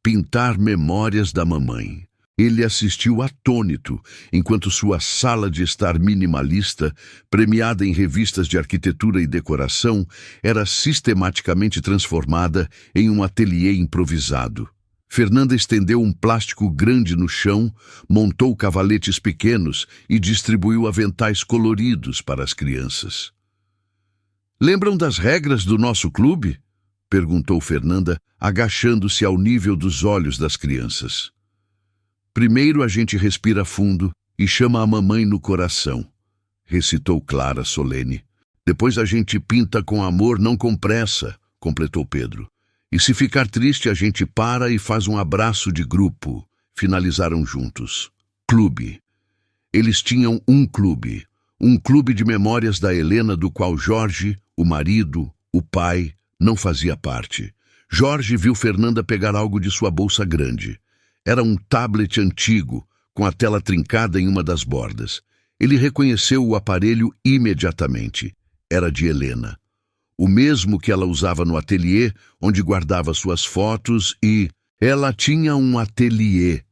Pintar memórias da mamãe. Ele assistiu atônito, enquanto sua sala de estar minimalista, premiada em revistas de arquitetura e decoração, era sistematicamente transformada em um ateliê improvisado. Fernanda estendeu um plástico grande no chão, montou cavaletes pequenos e distribuiu aventais coloridos para as crianças. "Lembram das regras do nosso clube?" perguntou Fernanda, agachando-se ao nível dos olhos das crianças. "Primeiro a gente respira fundo e chama a mamãe no coração", recitou Clara solene. "Depois a gente pinta com amor, não com pressa", completou Pedro. "E se ficar triste, a gente para e faz um abraço de grupo", finalizaram juntos. Clube. Eles tinham um clube de memórias da Helena do qual Jorge, o marido, o pai, não fazia parte. Jorge viu Fernanda pegar algo de sua bolsa grande. Era um tablet antigo, com a tela trincada em uma das bordas. Ele reconheceu o aparelho imediatamente. Era de Helena. O mesmo que ela usava no ateliê, onde guardava suas fotos e... Ela tinha um ateliê.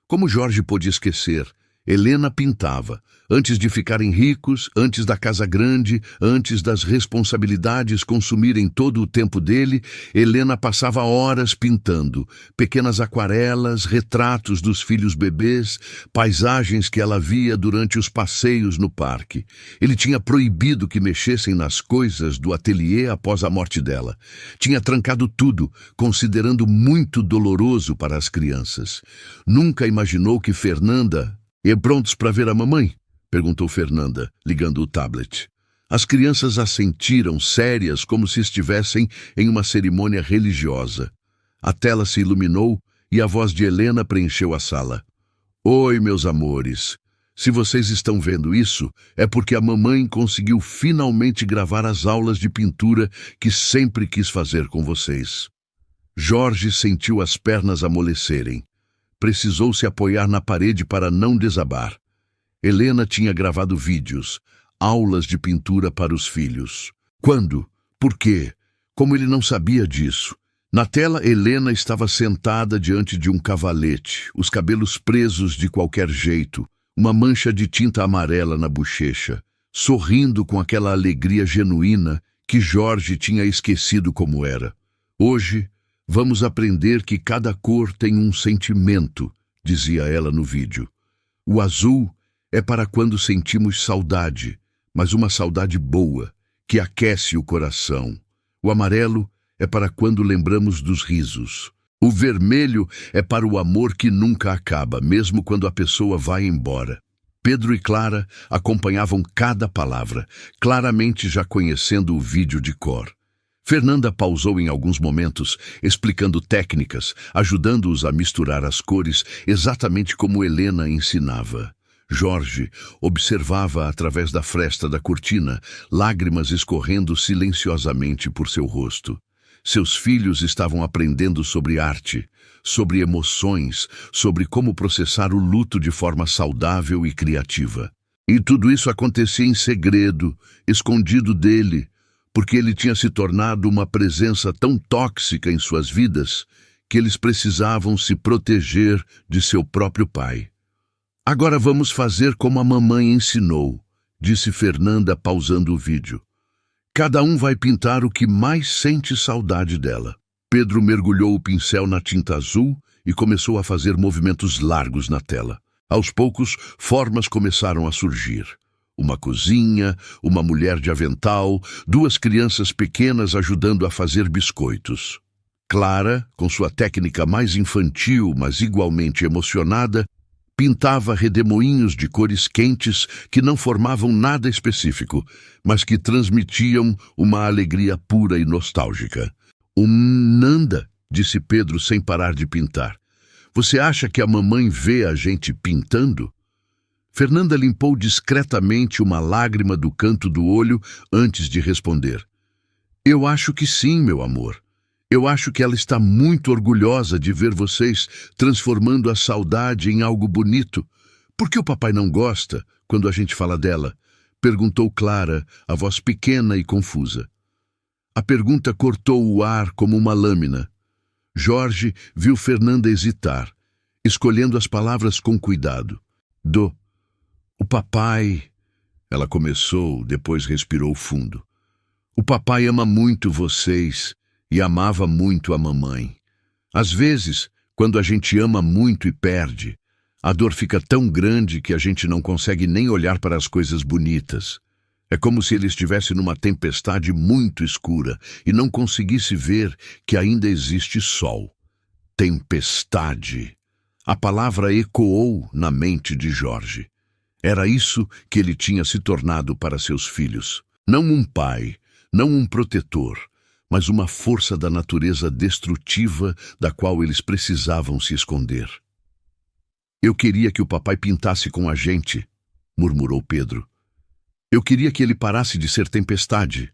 Como Jorge pôde esquecer? Helena pintava. Antes de ficarem ricos, antes da casa grande, antes das responsabilidades consumirem todo o tempo dele, Helena passava horas pintando. Pequenas aquarelas, retratos dos filhos bebês, paisagens que ela via durante os passeios no parque. Ele tinha proibido que mexessem nas coisas do ateliê após a morte dela. Tinha trancado tudo, considerando muito doloroso para as crianças. Nunca imaginou que Fernanda... "E prontos para ver a mamãe?" perguntou Fernanda, ligando o tablet. As crianças assentiram, sérias, como se estivessem em uma cerimônia religiosa. A tela se iluminou e a voz de Helena preencheu a sala. Oi, meus amores. Se vocês estão vendo isso, é porque a mamãe conseguiu finalmente gravar as aulas de pintura que sempre quis fazer com vocês. Jorge sentiu as pernas amolecerem. Precisou se apoiar na parede para não desabar. Helena tinha gravado vídeos, aulas de pintura para os filhos. Quando? Por quê? Como ele não sabia disso? Na tela, Helena estava sentada diante de um cavalete, os cabelos presos de qualquer jeito, uma mancha de tinta amarela na bochecha, sorrindo com aquela alegria genuína que Jorge tinha esquecido como era. Hoje, vamos aprender que cada cor tem um sentimento, dizia ela no vídeo. O azul é para quando sentimos saudade, mas uma saudade boa, que aquece o coração. O amarelo é para quando lembramos dos risos. O vermelho é para o amor que nunca acaba, mesmo quando a pessoa vai embora. Pedro e Clara acompanhavam cada palavra, claramente já conhecendo o vídeo de cor. Fernanda pausou em alguns momentos, explicando técnicas, ajudando-os a misturar as cores exatamente como Helena ensinava. Jorge observava através da fresta da cortina, lágrimas escorrendo silenciosamente por seu rosto. Seus filhos estavam aprendendo sobre arte, sobre emoções, sobre como processar o luto de forma saudável e criativa. E tudo isso acontecia em segredo, escondido dele, porque ele tinha se tornado uma presença tão tóxica em suas vidas que eles precisavam se proteger de seu próprio pai. Agora vamos fazer como a mamãe ensinou, disse Fernanda pausando o vídeo. Cada um vai pintar o que mais sente saudade dela. Pedro mergulhou o pincel na tinta azul e começou a fazer movimentos largos na tela. Aos poucos, formas começaram a surgir. Uma cozinha, uma mulher de avental, duas crianças pequenas ajudando a fazer biscoitos. Clara, com sua técnica mais infantil, mas igualmente emocionada, pintava redemoinhos de cores quentes que não formavam nada específico, mas que transmitiam uma alegria pura e nostálgica. Nanda, disse Pedro sem parar de pintar. Você acha que a mamãe vê a gente pintando? Fernanda limpou discretamente uma lágrima do canto do olho antes de responder. Eu acho que sim, meu amor. Eu acho que ela está muito orgulhosa de ver vocês transformando a saudade em algo bonito. Por que o papai não gosta quando a gente fala dela? Perguntou Clara, a voz pequena e confusa. A pergunta cortou o ar como uma lâmina. Jorge viu Fernanda hesitar, escolhendo as palavras com cuidado. O papai... Ela começou, depois respirou fundo. O papai ama muito vocês e amava muito a mamãe. Às vezes, quando a gente ama muito e perde, a dor fica tão grande que a gente não consegue nem olhar para as coisas bonitas. É como se ele estivesse numa tempestade muito escura e não conseguisse ver que ainda existe sol. Tempestade. A palavra ecoou na mente de Jorge. Era isso que ele tinha se tornado para seus filhos. Não um pai, não um protetor, mas uma força da natureza destrutiva da qual eles precisavam se esconder. Eu queria que o papai pintasse com a gente, murmurou Pedro. Eu queria que ele parasse de ser tempestade.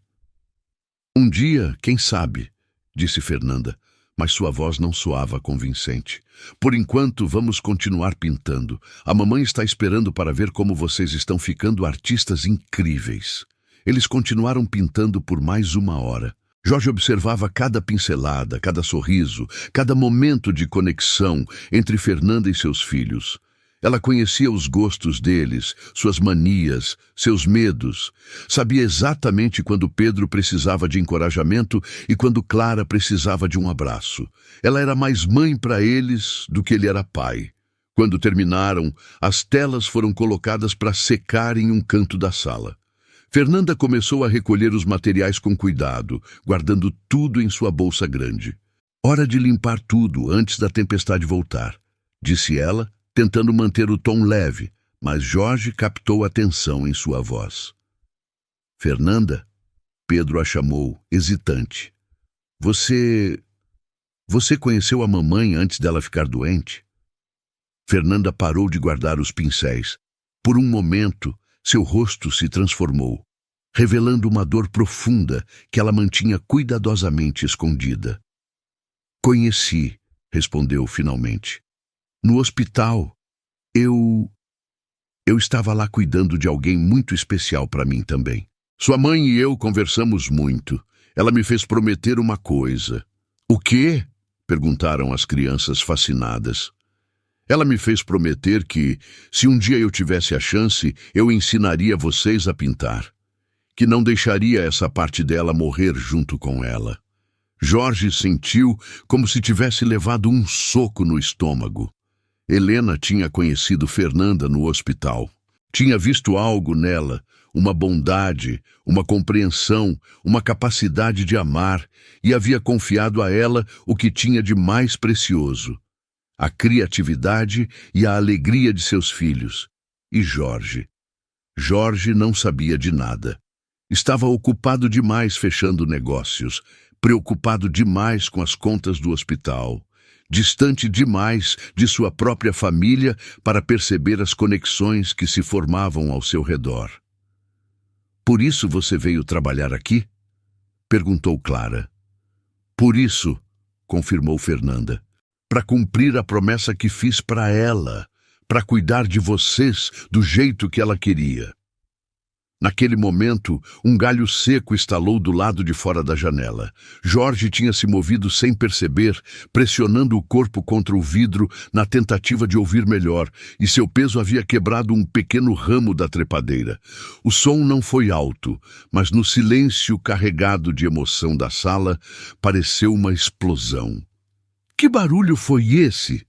Um dia, quem sabe, disse Fernanda, mas sua voz não soava convincente. Por enquanto, vamos continuar pintando. A mamãe está esperando para ver como vocês estão ficando artistas incríveis. Eles continuaram pintando por mais 1 hora. Jorge observava cada pincelada, cada sorriso, cada momento de conexão entre Fernanda e seus filhos. Ela conhecia os gostos deles, suas manias, seus medos. Sabia exatamente quando Pedro precisava de encorajamento e quando Clara precisava de um abraço. Ela era mais mãe para eles do que ele era pai. Quando terminaram, as telas foram colocadas para secar em um canto da sala. Fernanda começou a recolher os materiais com cuidado, guardando tudo em sua bolsa grande. Hora de limpar tudo antes da tempestade voltar, disse ela, tentando manter o tom leve, mas Jorge captou a tensão em sua voz. Fernanda? Pedro a chamou, hesitante. Você conheceu a mamãe antes dela ficar doente? Fernanda parou de guardar os pincéis. Por um momento, seu rosto se transformou, revelando uma dor profunda que ela mantinha cuidadosamente escondida. Conheci, respondeu finalmente. No hospital, eu estava lá cuidando de alguém muito especial para mim também. Sua mãe e eu conversamos muito. Ela me fez prometer uma coisa. O quê? Perguntaram as crianças fascinadas. Ela me fez prometer que, se um dia eu tivesse a chance, eu ensinaria vocês a pintar. Que não deixaria essa parte dela morrer junto com ela. Jorge sentiu como se tivesse levado um soco no estômago. Helena tinha conhecido Fernanda no hospital. Tinha visto algo nela, uma bondade, uma compreensão, uma capacidade de amar, e havia confiado a ela o que tinha de mais precioso: a criatividade e a alegria de seus filhos. E Jorge? Jorge não sabia de nada. Estava ocupado demais fechando negócios, preocupado demais com as contas do hospital, distante demais de sua própria família para perceber as conexões que se formavam ao seu redor. Por isso você veio trabalhar aqui? Perguntou Clara. Por isso, confirmou Fernanda, para cumprir a promessa que fiz para ela, para cuidar de vocês do jeito que ela queria. Naquele momento, um galho seco estalou do lado de fora da janela. Jorge tinha se movido sem perceber, pressionando o corpo contra o vidro na tentativa de ouvir melhor, e seu peso havia quebrado um pequeno ramo da trepadeira. O som não foi alto, mas no silêncio carregado de emoção da sala, pareceu uma explosão. Que barulho foi esse?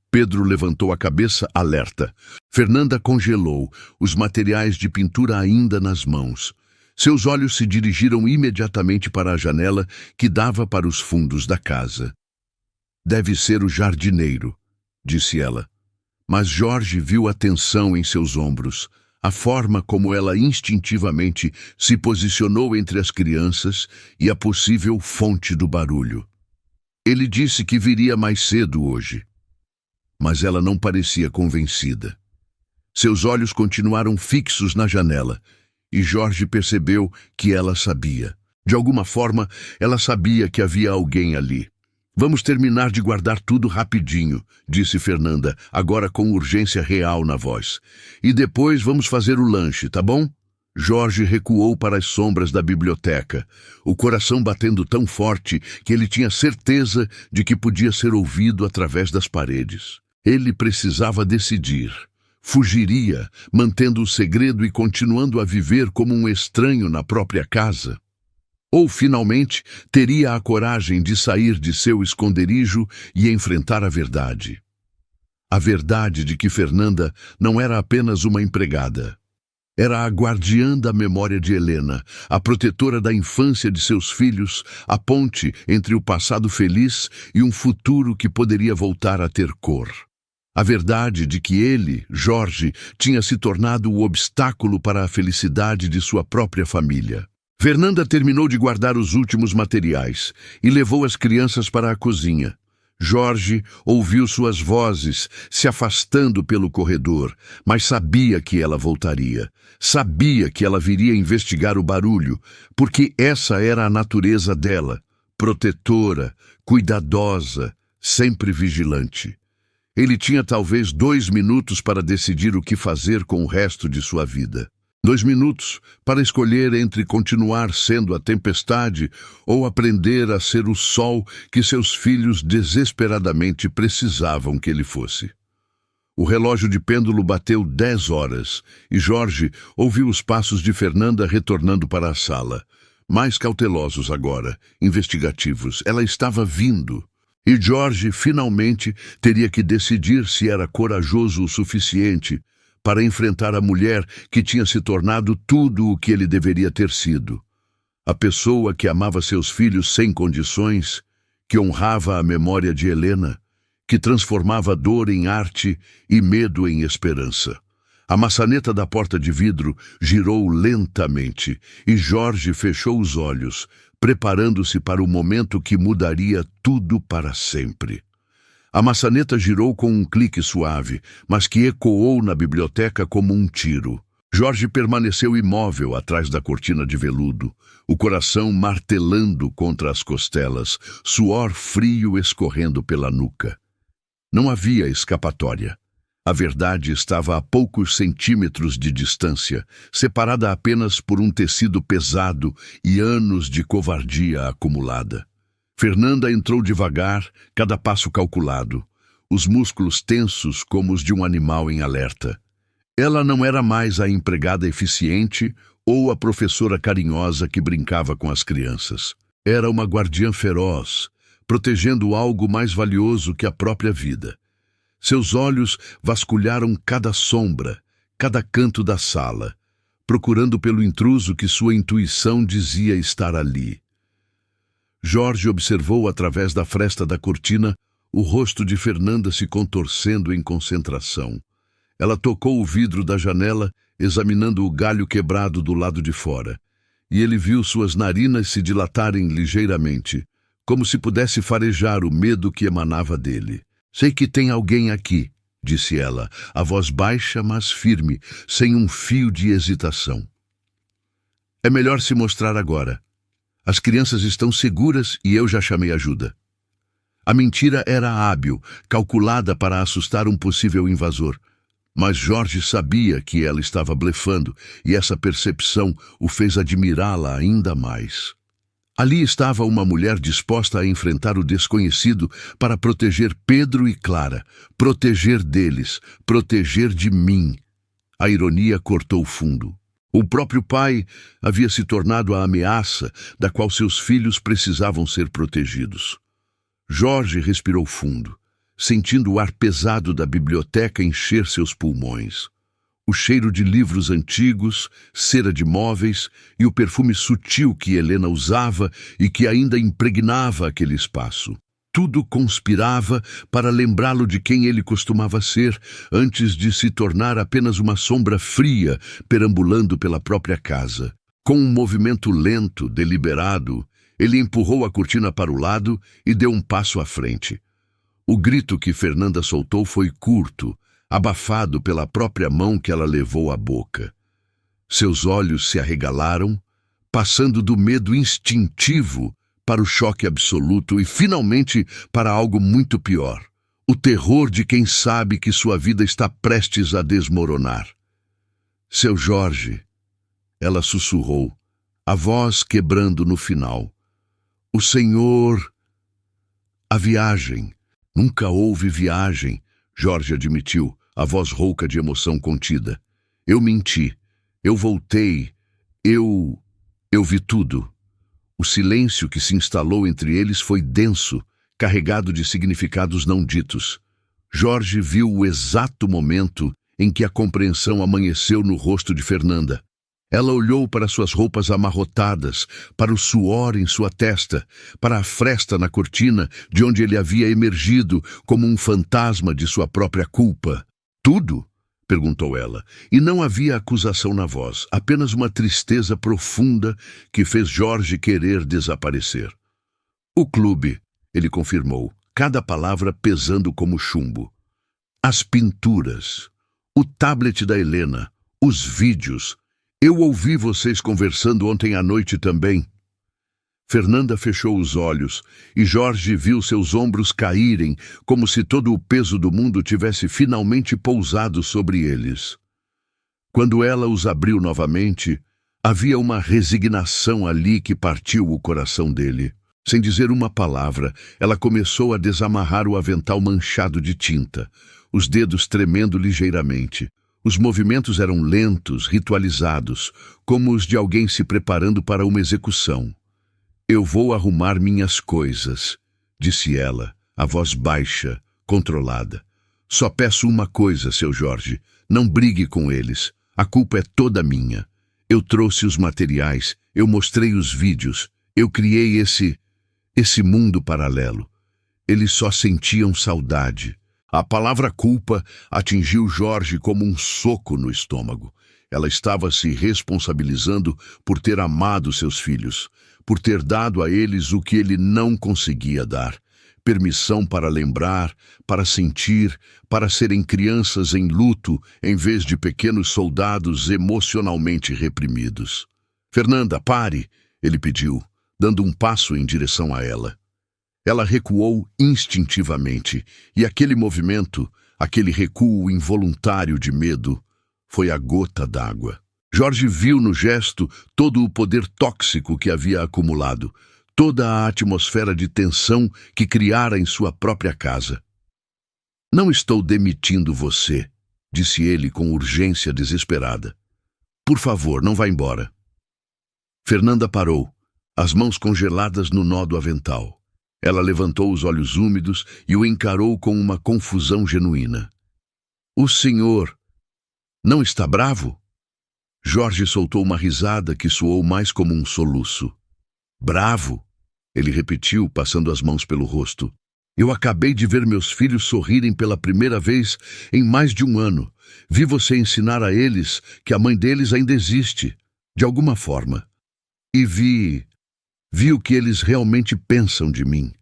Pedro levantou a cabeça, alerta. Fernanda congelou, os materiais de pintura ainda nas mãos. Seus olhos se dirigiram imediatamente para a janela que dava para os fundos da casa. Deve ser o jardineiro, disse ela. Mas Jorge viu a tensão em seus ombros, a forma como ela instintivamente se posicionou entre as crianças e a possível fonte do barulho. Ele disse que viria mais cedo hoje. Mas ela não parecia convencida. Seus olhos continuaram fixos na janela, e Jorge percebeu que ela sabia. De alguma forma, ela sabia que havia alguém ali. Vamos terminar de guardar tudo rapidinho, disse Fernanda, agora com urgência real na voz. E depois vamos fazer o lanche, tá bom? Jorge recuou para as sombras da biblioteca, o coração batendo tão forte que ele tinha certeza de que podia ser ouvido através das paredes. Ele precisava decidir. Fugiria, mantendo o segredo e continuando a viver como um estranho na própria casa? Ou, finalmente, teria a coragem de sair de seu esconderijo e enfrentar a verdade? A verdade de que Fernanda não era apenas uma empregada. Era a guardiã da memória de Helena, a protetora da infância de seus filhos, a ponte entre o passado feliz e um futuro que poderia voltar a ter cor. A verdade de que ele, Jorge, tinha se tornado o obstáculo para a felicidade de sua própria família. Fernanda terminou de guardar os últimos materiais e levou as crianças para a cozinha. Jorge ouviu suas vozes se afastando pelo corredor, mas sabia que ela voltaria. Sabia que ela viria investigar o barulho, porque essa era a natureza dela, protetora, cuidadosa, sempre vigilante. Ele tinha talvez 2 minutos para decidir o que fazer com o resto de sua vida. 2 minutos para escolher entre continuar sendo a tempestade ou aprender a ser o sol que seus filhos desesperadamente precisavam que ele fosse. O relógio de pêndulo bateu 10 horas e Jorge ouviu os passos de Fernanda retornando para a sala. Mais cautelosos agora, investigativos. Ela estava vindo. E Jorge, finalmente, teria que decidir se era corajoso o suficiente para enfrentar a mulher que tinha se tornado tudo o que ele deveria ter sido. A pessoa que amava seus filhos sem condições, que honrava a memória de Helena, que transformava dor em arte e medo em esperança. A maçaneta da porta de vidro girou lentamente e Jorge fechou os olhos, preparando-se para o momento que mudaria tudo para sempre. A maçaneta girou com um clique suave, mas que ecoou na biblioteca como um tiro. Jorge permaneceu imóvel atrás da cortina de veludo, o coração martelando contra as costelas, suor frio escorrendo pela nuca. Não havia escapatória. A verdade estava a poucos centímetros de distância, separada apenas por um tecido pesado e anos de covardia acumulada. Fernanda entrou devagar, cada passo calculado, os músculos tensos como os de um animal em alerta. Ela não era mais a empregada eficiente ou a professora carinhosa que brincava com as crianças. Era uma guardiã feroz, protegendo algo mais valioso que a própria vida. Seus olhos vasculharam cada sombra, cada canto da sala, procurando pelo intruso que sua intuição dizia estar ali. Jorge observou através da fresta da cortina o rosto de Fernanda se contorcendo em concentração. Ela tocou o vidro da janela, examinando o galho quebrado do lado de fora, e ele viu suas narinas se dilatarem ligeiramente, como se pudesse farejar o medo que emanava dele. «Sei que tem alguém aqui», disse ela, a voz baixa, mas firme, sem um fio de hesitação. «É melhor se mostrar agora. As crianças estão seguras e eu já chamei ajuda». A mentira era hábil, calculada para assustar um possível invasor. Mas Jorge sabia que ela estava blefando, e essa percepção o fez admirá-la ainda mais. Ali estava uma mulher disposta a enfrentar o desconhecido para proteger Pedro e Clara, proteger deles, proteger de mim. A ironia cortou fundo. O próprio pai havia se tornado a ameaça da qual seus filhos precisavam ser protegidos. Jorge respirou fundo, sentindo o ar pesado da biblioteca encher seus pulmões. O cheiro de livros antigos, cera de móveis e o perfume sutil que Helena usava e que ainda impregnava aquele espaço. Tudo conspirava para lembrá-lo de quem ele costumava ser antes de se tornar apenas uma sombra fria perambulando pela própria casa. Com um movimento lento, deliberado, ele empurrou a cortina para o lado e deu um passo à frente. O grito que Fernanda soltou foi curto, abafado pela própria mão que ela levou à boca. Seus olhos se arregalaram, passando do medo instintivo para o choque absoluto e, finalmente, para algo muito pior. O terror de quem sabe que sua vida está prestes a desmoronar. «Seu Jorge», ela sussurrou, a voz quebrando no final. «O Senhor...» «A viagem...» «Nunca houve viagem», Jorge admitiu, a voz rouca de emoção contida. «Eu menti. Eu voltei. Eu vi tudo». O silêncio que se instalou entre eles foi denso, carregado de significados não ditos. Jorge viu o exato momento em que a compreensão amanheceu no rosto de Fernanda. Ela olhou para suas roupas amarrotadas, para o suor em sua testa, para a fresta na cortina de onde ele havia emergido como um fantasma de sua própria culpa. «Tudo?» perguntou ela, e não havia acusação na voz, apenas uma tristeza profunda que fez Jorge querer desaparecer. «O clube», ele confirmou, cada palavra pesando como chumbo. «As pinturas, o tablet da Helena, os vídeos. Eu ouvi vocês conversando ontem à noite também». Fernanda fechou os olhos e Jorge viu seus ombros caírem como se todo o peso do mundo tivesse finalmente pousado sobre eles. Quando ela os abriu novamente, havia uma resignação ali que partiu o coração dele. Sem dizer uma palavra, ela começou a desamarrar o avental manchado de tinta, os dedos tremendo ligeiramente. Os movimentos eram lentos, ritualizados, como os de alguém se preparando para uma execução. «Eu vou arrumar minhas coisas», disse ela, a voz baixa, controlada. «Só peço uma coisa, seu Jorge, não brigue com eles. A culpa é toda minha. Eu trouxe os materiais, eu mostrei os vídeos, eu criei esse mundo paralelo. Eles só sentiam saudade». A palavra culpa atingiu Jorge como um soco no estômago. Ela estava se responsabilizando por ter amado seus filhos, por ter dado a eles o que ele não conseguia dar. Permissão para lembrar, para sentir, para serem crianças em luto, em vez de pequenos soldados emocionalmente reprimidos. "Fernanda, pare!" ele pediu, dando um passo em direção a ela. Ela recuou instintivamente, e aquele movimento, aquele recuo involuntário de medo, foi a gota d'água. Jorge viu no gesto todo o poder tóxico que havia acumulado, toda a atmosfera de tensão que criara em sua própria casa. "Não estou demitindo você", disse ele com urgência desesperada. "Por favor, não vá embora." Fernanda parou, as mãos congeladas no nó do avental. Ela levantou os olhos úmidos e o encarou com uma confusão genuína. "O senhor não está bravo?" Jorge soltou uma risada que soou mais como um soluço. "Bravo?" ele repetiu, passando as mãos pelo rosto. "Eu acabei de ver meus filhos sorrirem pela primeira vez em mais de um ano. Vi você ensinar a eles que a mãe deles ainda existe, de alguma forma. E vi o que eles realmente pensam de mim.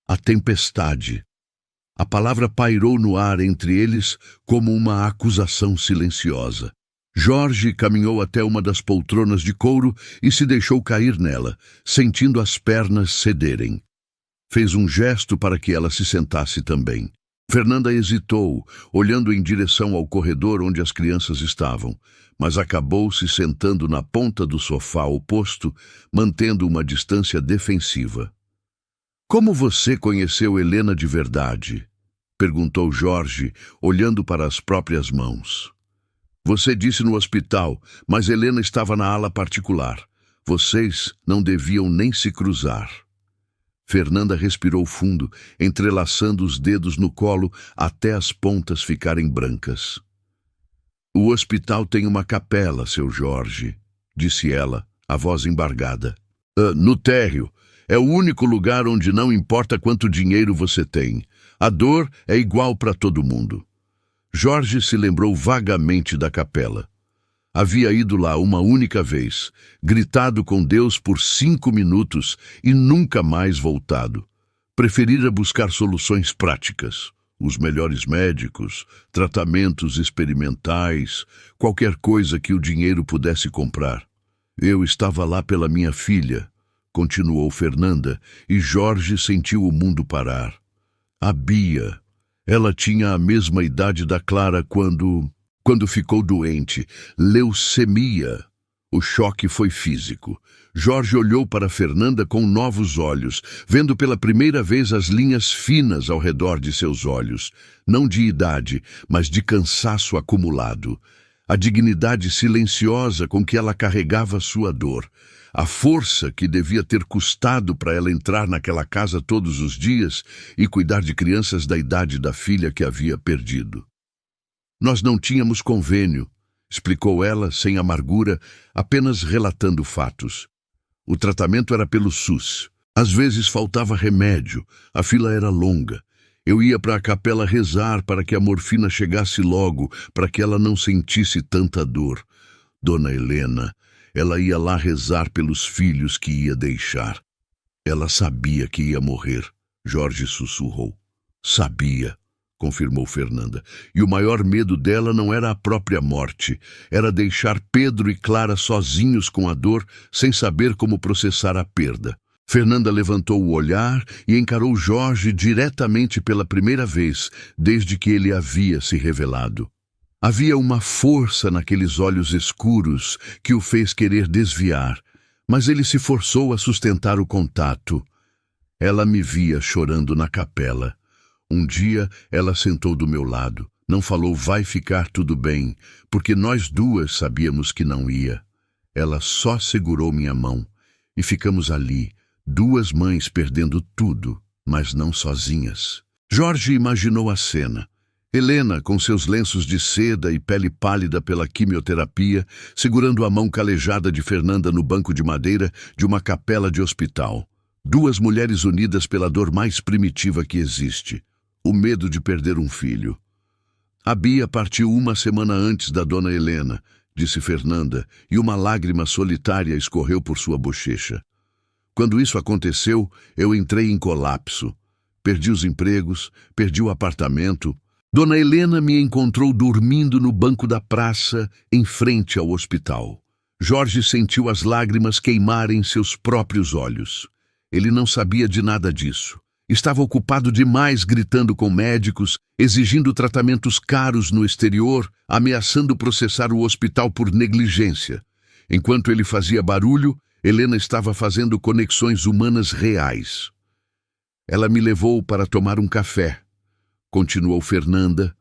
A tempestade." A palavra pairou no ar entre eles como uma acusação silenciosa. Jorge caminhou até uma das poltronas de couro e se deixou cair nela, sentindo as pernas cederem. Fez um gesto para que ela se sentasse também. Fernanda hesitou, olhando em direção ao corredor onde as crianças estavam, mas acabou se sentando na ponta do sofá oposto, mantendo uma distância defensiva. "Como você conheceu Helena de verdade?" perguntou Jorge, olhando para as próprias mãos. "Você disse no hospital, mas Helena estava na ala particular. Vocês não deviam nem se cruzar." Fernanda respirou fundo, entrelaçando os dedos no colo até as pontas ficarem brancas. "O hospital tem uma capela, seu Jorge", disse ela, a voz embargada. No térreo. É o único lugar onde não importa quanto dinheiro você tem. A dor é igual para todo mundo." Jorge se lembrou vagamente da capela. Havia ido lá uma única vez, gritado com Deus por 5 minutos e nunca mais voltado. Preferira buscar soluções práticas, os melhores médicos, tratamentos experimentais, qualquer coisa que o dinheiro pudesse comprar. "Eu estava lá pela minha filha", continuou Fernanda, e Jorge sentiu o mundo parar. "A Bia. Ela tinha a mesma idade da Clara quando ficou doente. Leucemia." O choque foi físico. Jorge olhou para Fernanda com novos olhos, vendo pela primeira vez as linhas finas ao redor de seus olhos, não de idade, mas de cansaço acumulado. A dignidade silenciosa com que ela carregava sua dor. A força que devia ter custado para ela entrar naquela casa todos os dias e cuidar de crianças da idade da filha que havia perdido. "Nós não tínhamos convênio", explicou ela sem amargura, apenas relatando fatos. "O tratamento era pelo SUS. Às vezes faltava remédio, a fila era longa. Eu ia para a capela rezar para que a morfina chegasse logo, para que ela não sentisse tanta dor. Dona Helena, ela ia lá rezar pelos filhos que ia deixar. Ela sabia que ia morrer", Jorge sussurrou. "Sabia", confirmou Fernanda. "E o maior medo dela não era a própria morte, era deixar Pedro e Clara sozinhos com a dor, sem saber como processar a perda." Fernanda levantou o olhar e encarou Jorge diretamente pela primeira vez, desde que ele havia se revelado. Havia uma força naqueles olhos escuros que o fez querer desviar, mas ele se forçou a sustentar o contato. Ela me via chorando na capela. Um dia ela sentou do meu lado, não falou "vai ficar tudo bem", porque nós duas sabíamos que não ia. Ela só segurou minha mão e ficamos ali, duas mães perdendo tudo, mas não sozinhas. Jorge imaginou a cena. Helena, com seus lenços de seda e pele pálida pela quimioterapia, segurando a mão calejada de Fernanda no banco de madeira de uma capela de hospital. Duas mulheres unidas pela dor mais primitiva que existe, O medo de perder um filho. A Bia partiu uma semana antes da dona Helena, disse Fernanda, e uma lágrima solitária escorreu por sua bochecha. Quando isso aconteceu, eu entrei em colapso. Perdi os empregos, perdi o apartamento. Dona Helena me encontrou dormindo no banco da praça, em frente ao hospital. Jorge sentiu as lágrimas queimarem seus próprios olhos. Ele não sabia de nada disso. Estava ocupado demais gritando com médicos, exigindo tratamentos caros no exterior, ameaçando processar o hospital por negligência. Enquanto ele fazia barulho, Helena estava fazendo conexões humanas reais. Ela me levou para tomar um café, continuou Fernanda,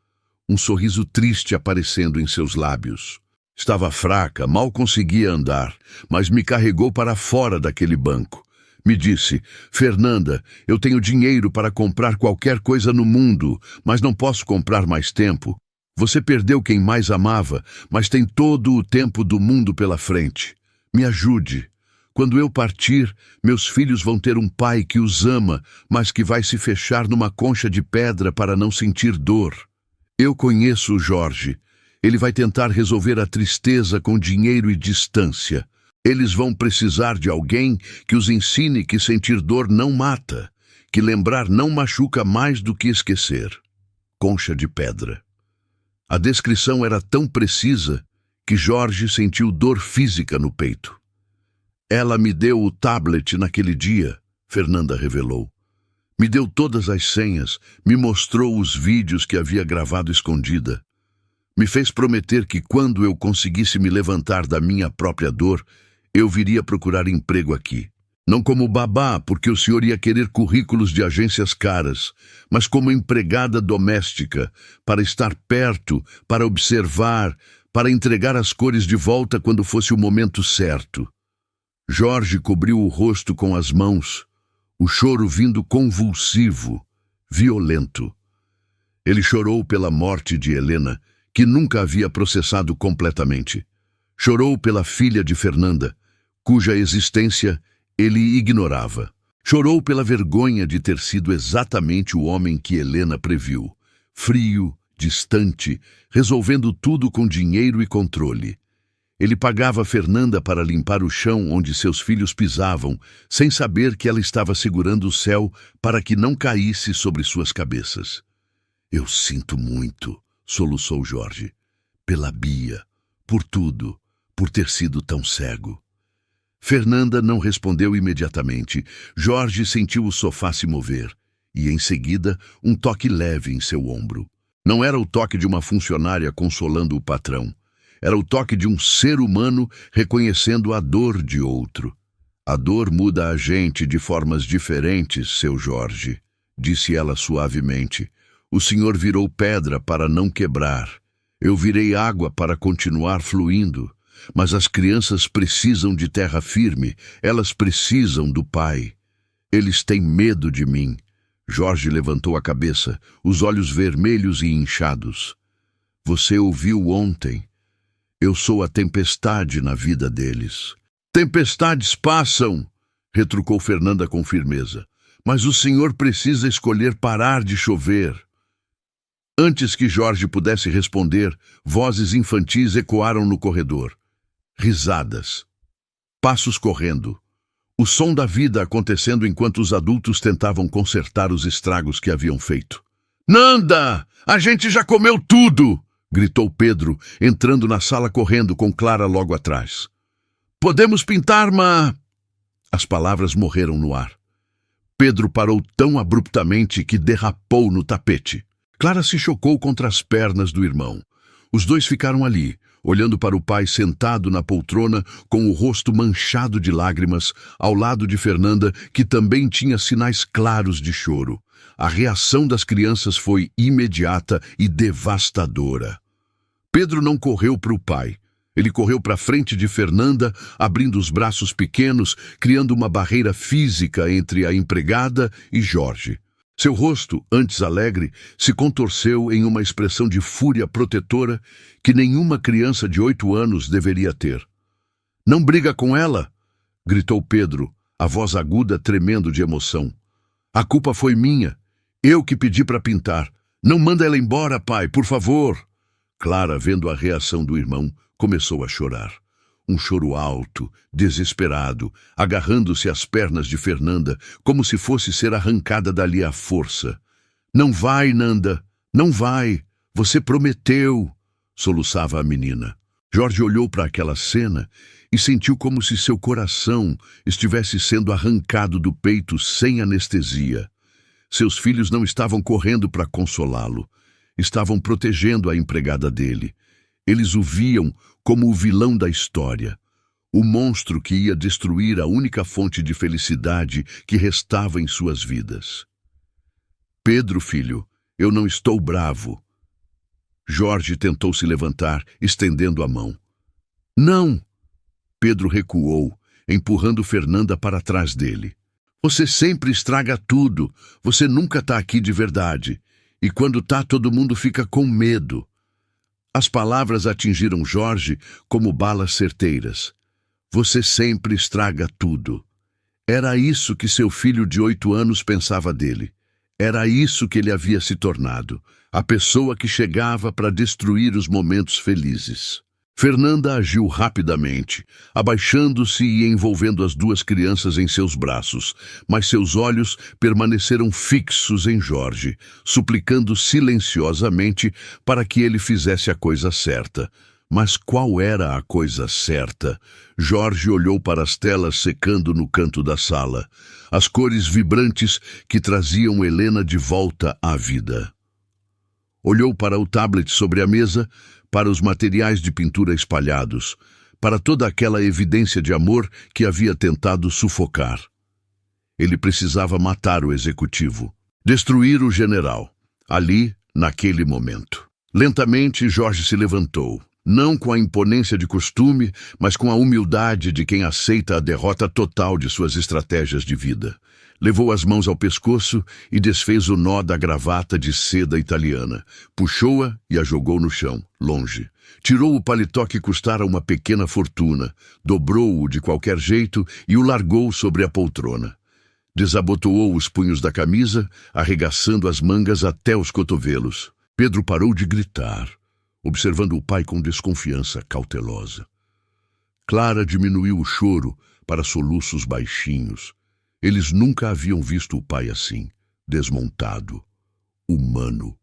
um sorriso triste aparecendo em seus lábios. Estava fraca, mal conseguia andar, mas me carregou para fora daquele banco. Me disse: Fernanda, eu tenho dinheiro para comprar qualquer coisa no mundo, mas não posso comprar mais tempo. Você perdeu quem mais amava, mas tem todo o tempo do mundo pela frente. Me ajude. Quando eu partir, meus filhos vão ter um pai que os ama, mas que vai se fechar numa concha de pedra para não sentir dor. Eu conheço o Jorge. Ele vai tentar resolver a tristeza com dinheiro e distância. Eles vão precisar de alguém que os ensine que sentir dor não mata, que lembrar não machuca mais do que esquecer. Concha de pedra. A descrição era tão precisa que Jorge sentiu dor física no peito. Ela me deu o tablet naquele dia, Fernanda revelou. Me deu todas as senhas, me mostrou os vídeos que havia gravado escondida. Me fez prometer que quando eu conseguisse me levantar da minha própria dor, eu viria procurar emprego aqui. Não como babá, porque o senhor ia querer currículos de agências caras, mas como empregada doméstica, para estar perto, para observar, para entregar as cores de volta quando fosse o momento certo. Jorge cobriu o rosto com as mãos, o choro vindo convulsivo, violento. Ele chorou pela morte de Helena, que nunca havia processado completamente. Chorou pela filha de Fernanda, cuja existência ele ignorava. Chorou pela vergonha de ter sido exatamente o homem que Helena previu. Frio, distante, resolvendo tudo com dinheiro e controle. Ele pagava Fernanda para limpar o chão onde seus filhos pisavam, sem saber que ela estava segurando o céu para que não caísse sobre suas cabeças. Eu sinto muito, soluçou Jorge. Pela Bia, por tudo, por ter sido tão cego. Fernanda não respondeu imediatamente. Jorge sentiu o sofá se mover, e em seguida um toque leve em seu ombro. Não era o toque de uma funcionária consolando o patrão. Era o toque de um ser humano reconhecendo a dor de outro. A dor muda a gente de formas diferentes, seu Jorge, disse ela suavemente. O senhor virou pedra para não quebrar. Eu virei água para continuar fluindo. Mas as crianças precisam de terra firme, elas precisam do pai. Eles têm medo de mim. Jorge levantou a cabeça, os olhos vermelhos e inchados. Você ouviu ontem. Eu sou a tempestade na vida deles. Tempestades passam, retrucou Fernanda com firmeza. Mas o senhor precisa escolher parar de chover. Antes que Jorge pudesse responder, vozes infantis ecoaram no corredor. Risadas. Passos correndo. O som da vida acontecendo enquanto os adultos tentavam consertar os estragos que haviam feito. Nanda! A gente já comeu tudo! Gritou Pedro, entrando na sala correndo com Clara logo atrás. Podemos pintar, As palavras morreram no ar. Pedro parou tão abruptamente que derrapou no tapete. Clara se chocou contra as pernas do irmão. Os dois ficaram ali, olhando para o pai sentado na poltrona com o rosto manchado de lágrimas, ao lado de Fernanda, que também tinha sinais claros de choro. A reação das crianças foi imediata e devastadora. Pedro não correu para o pai. Ele correu para frente de Fernanda, abrindo os braços pequenos, criando uma barreira física entre a empregada e Jorge. Seu rosto, antes alegre, se contorceu em uma expressão de fúria protetora que nenhuma criança de 8 anos deveria ter. Não briga com ela! Gritou Pedro, a voz aguda tremendo de emoção. A culpa foi minha. Eu que pedi para pintar. Não manda ela embora, pai, por favor. Clara, vendo a reação do irmão, começou a chorar. Um choro alto, desesperado, agarrando-se às pernas de Fernanda, como se fosse ser arrancada dali à força. Não vai, Nanda, não vai. Você prometeu, soluçava a menina. Jorge olhou para aquela cena e sentiu como se seu coração estivesse sendo arrancado do peito sem anestesia. Seus filhos não estavam correndo para consolá-lo. Estavam protegendo a empregada dele. Eles o viam como o vilão da história. O monstro que ia destruir a única fonte de felicidade que restava em suas vidas. Pedro, filho, eu não estou bravo. Jorge tentou se levantar, estendendo a mão. Não! Pedro recuou, empurrando Fernanda para trás dele. Você sempre estraga tudo. Você nunca está aqui de verdade. E quando tá, todo mundo fica com medo. As palavras atingiram Jorge como balas certeiras. Você sempre estraga tudo. Era isso que seu filho de 8 anos pensava dele. Era isso que ele havia se tornado. A pessoa que chegava para destruir os momentos felizes. Fernanda agiu rapidamente, abaixando-se e envolvendo as duas crianças em seus braços, mas seus olhos permaneceram fixos em Jorge, suplicando silenciosamente para que ele fizesse a coisa certa. Mas qual era a coisa certa? Jorge olhou para as telas secando no canto da sala, as cores vibrantes que traziam Helena de volta à vida. Olhou para o tablet sobre a mesa, para os materiais de pintura espalhados, para toda aquela evidência de amor que havia tentado sufocar. Ele precisava matar o executivo, destruir o general, ali, naquele momento. Lentamente, Jorge se levantou, não com a imponência de costume, mas com a humildade de quem aceita a derrota total de suas estratégias de vida. Levou as mãos ao pescoço e desfez o nó da gravata de seda italiana. Puxou-a e a jogou no chão, longe. Tirou o paletó que custara uma pequena fortuna, dobrou-o de qualquer jeito e o largou sobre a poltrona. Desabotoou os punhos da camisa, arregaçando as mangas até os cotovelos. Pedro parou de gritar, observando o pai com desconfiança cautelosa. Clara diminuiu o choro para soluços baixinhos. Eles nunca haviam visto o pai assim, desmontado, humano.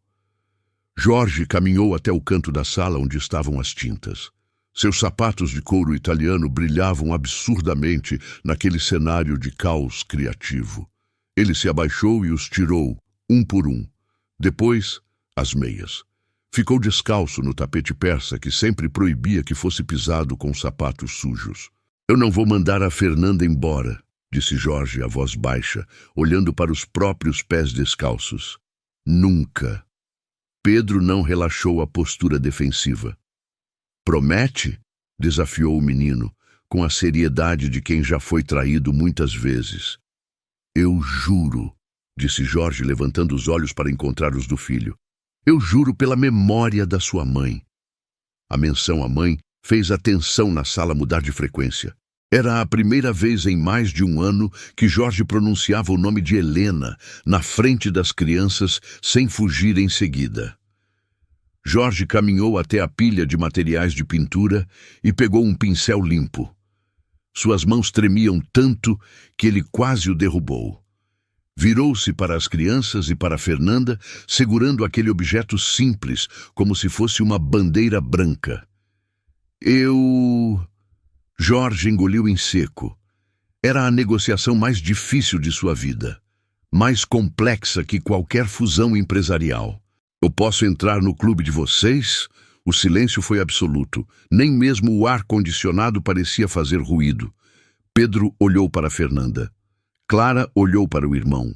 Jorge caminhou até o canto da sala onde estavam as tintas. Seus sapatos de couro italiano brilhavam absurdamente naquele cenário de caos criativo. Ele se abaixou e os tirou, um por um. Depois, as meias. Ficou descalço no tapete persa que sempre proibia que fosse pisado com sapatos sujos. Eu não vou mandar a Fernanda embora, disse Jorge a voz baixa, olhando para os próprios pés descalços. Nunca. Pedro não relaxou a postura defensiva. Promete? Desafiou o menino, com a seriedade de quem já foi traído muitas vezes. Eu juro, disse Jorge, levantando os olhos para encontrar os do filho. Eu juro pela memória da sua mãe. A menção à mãe fez a tensão na sala mudar de frequência. Era a primeira vez em mais de um ano que Jorge pronunciava o nome de Helena na frente das crianças sem fugir em seguida. Jorge caminhou até a pilha de materiais de pintura e pegou um pincel limpo. Suas mãos tremiam tanto que ele quase o derrubou. Virou-se para as crianças e para Fernanda, segurando aquele objeto simples, como se fosse uma bandeira branca. Jorge engoliu em seco. Era a negociação mais difícil de sua vida, mais complexa que qualquer fusão empresarial. Eu posso entrar no clube de vocês? O silêncio foi absoluto. Nem mesmo o ar-condicionado parecia fazer ruído. Pedro olhou para Fernanda. Clara olhou para o irmão.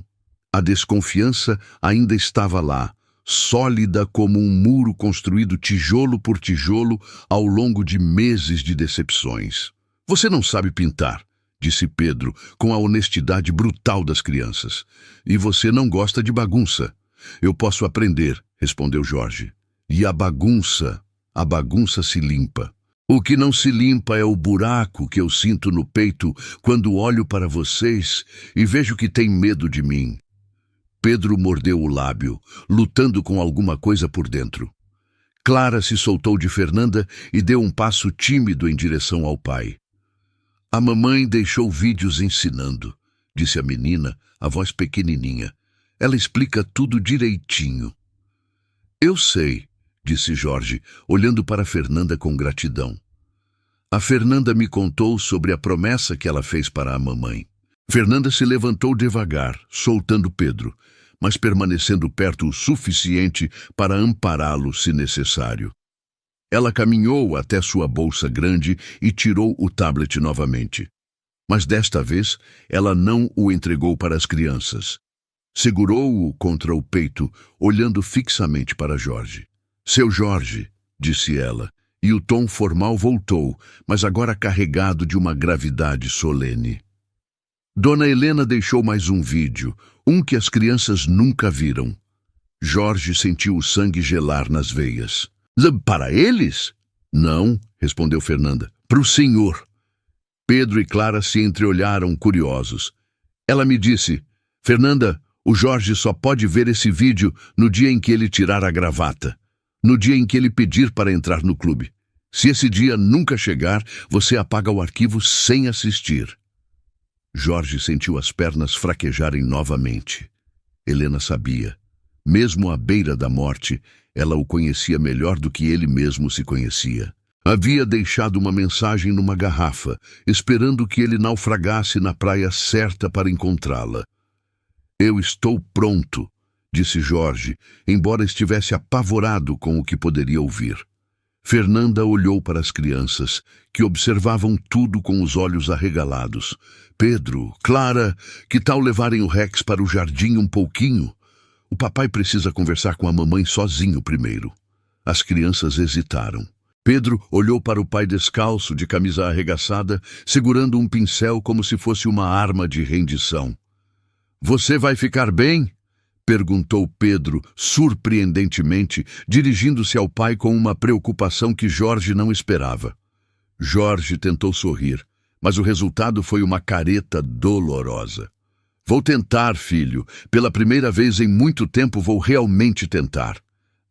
A desconfiança ainda estava lá, sólida como um muro construído tijolo por tijolo ao longo de meses de decepções. Você não sabe pintar, disse Pedro, com a honestidade brutal das crianças. E você não gosta de bagunça. Eu posso aprender, respondeu Jorge. E a bagunça se limpa. O que não se limpa é o buraco que eu sinto no peito quando olho para vocês e vejo que têm medo de mim. Pedro mordeu o lábio, lutando com alguma coisa por dentro. Clara se soltou de Fernanda e deu um passo tímido em direção ao pai. A mamãe deixou vídeos ensinando, disse a menina, a voz pequenininha. Ela explica tudo direitinho. Eu sei, disse Jorge, olhando para Fernanda com gratidão. A Fernanda me contou sobre a promessa que ela fez para a mamãe. Fernanda se levantou devagar, soltando Pedro, mas permanecendo perto o suficiente para ampará-lo se necessário. Ela caminhou até sua bolsa grande e tirou o tablet novamente. Mas desta vez, ela não o entregou para as crianças. Segurou-o contra o peito, olhando fixamente para Jorge. Seu Jorge, disse ela, e o tom formal voltou, mas agora carregado de uma gravidade solene. Dona Helena deixou mais um vídeo, um que as crianças nunca viram. Jorge sentiu o sangue gelar nas veias. Para eles? Não, respondeu Fernanda. Para o senhor. Pedro e Clara se entreolharam curiosos. Ela me disse, Fernanda, o Jorge só pode ver esse vídeo no dia em que ele tirar a gravata. No dia em que ele pedir para entrar no clube. Se esse dia nunca chegar, você apaga o arquivo sem assistir. Jorge sentiu as pernas fraquejarem novamente. Helena sabia. Mesmo à beira da morte, ela o conhecia melhor do que ele mesmo se conhecia. Havia deixado uma mensagem numa garrafa, esperando que ele naufragasse na praia certa para encontrá-la. Eu estou pronto, disse Jorge, embora estivesse apavorado com o que poderia ouvir. Fernanda olhou para as crianças, que observavam tudo com os olhos arregalados. Pedro, Clara, que tal levarem o Rex para o jardim um pouquinho? O papai precisa conversar com a mamãe sozinho primeiro. As crianças hesitaram. Pedro olhou para o pai descalço, de camisa arregaçada, segurando um pincel como se fosse uma arma de rendição. Você vai ficar bem? Perguntou Pedro, surpreendentemente, dirigindo-se ao pai com uma preocupação que Jorge não esperava. Jorge tentou sorrir, mas o resultado foi uma careta dolorosa. Vou tentar, filho. Pela primeira vez em muito tempo vou realmente tentar.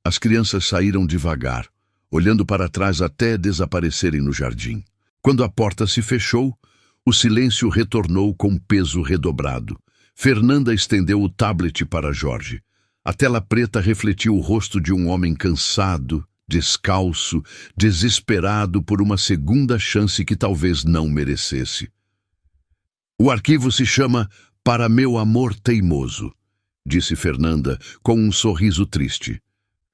As crianças saíram devagar, olhando para trás até desaparecerem no jardim. Quando a porta se fechou, o silêncio retornou com peso redobrado. Fernanda estendeu o tablet para Jorge. A tela preta refletiu o rosto de um homem cansado, descalço, desesperado por uma segunda chance que talvez não merecesse. O arquivo se chama Para Meu Amor Teimoso, disse Fernanda com um sorriso triste.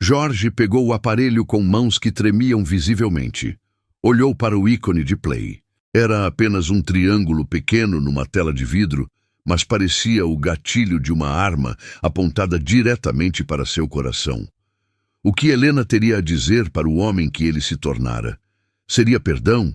Jorge pegou o aparelho com mãos que tremiam visivelmente. Olhou para o ícone de play. Era apenas um triângulo pequeno numa tela de vidro, mas parecia o gatilho de uma arma apontada diretamente para seu coração. O que Helena teria a dizer para o homem que ele se tornara? Seria perdão?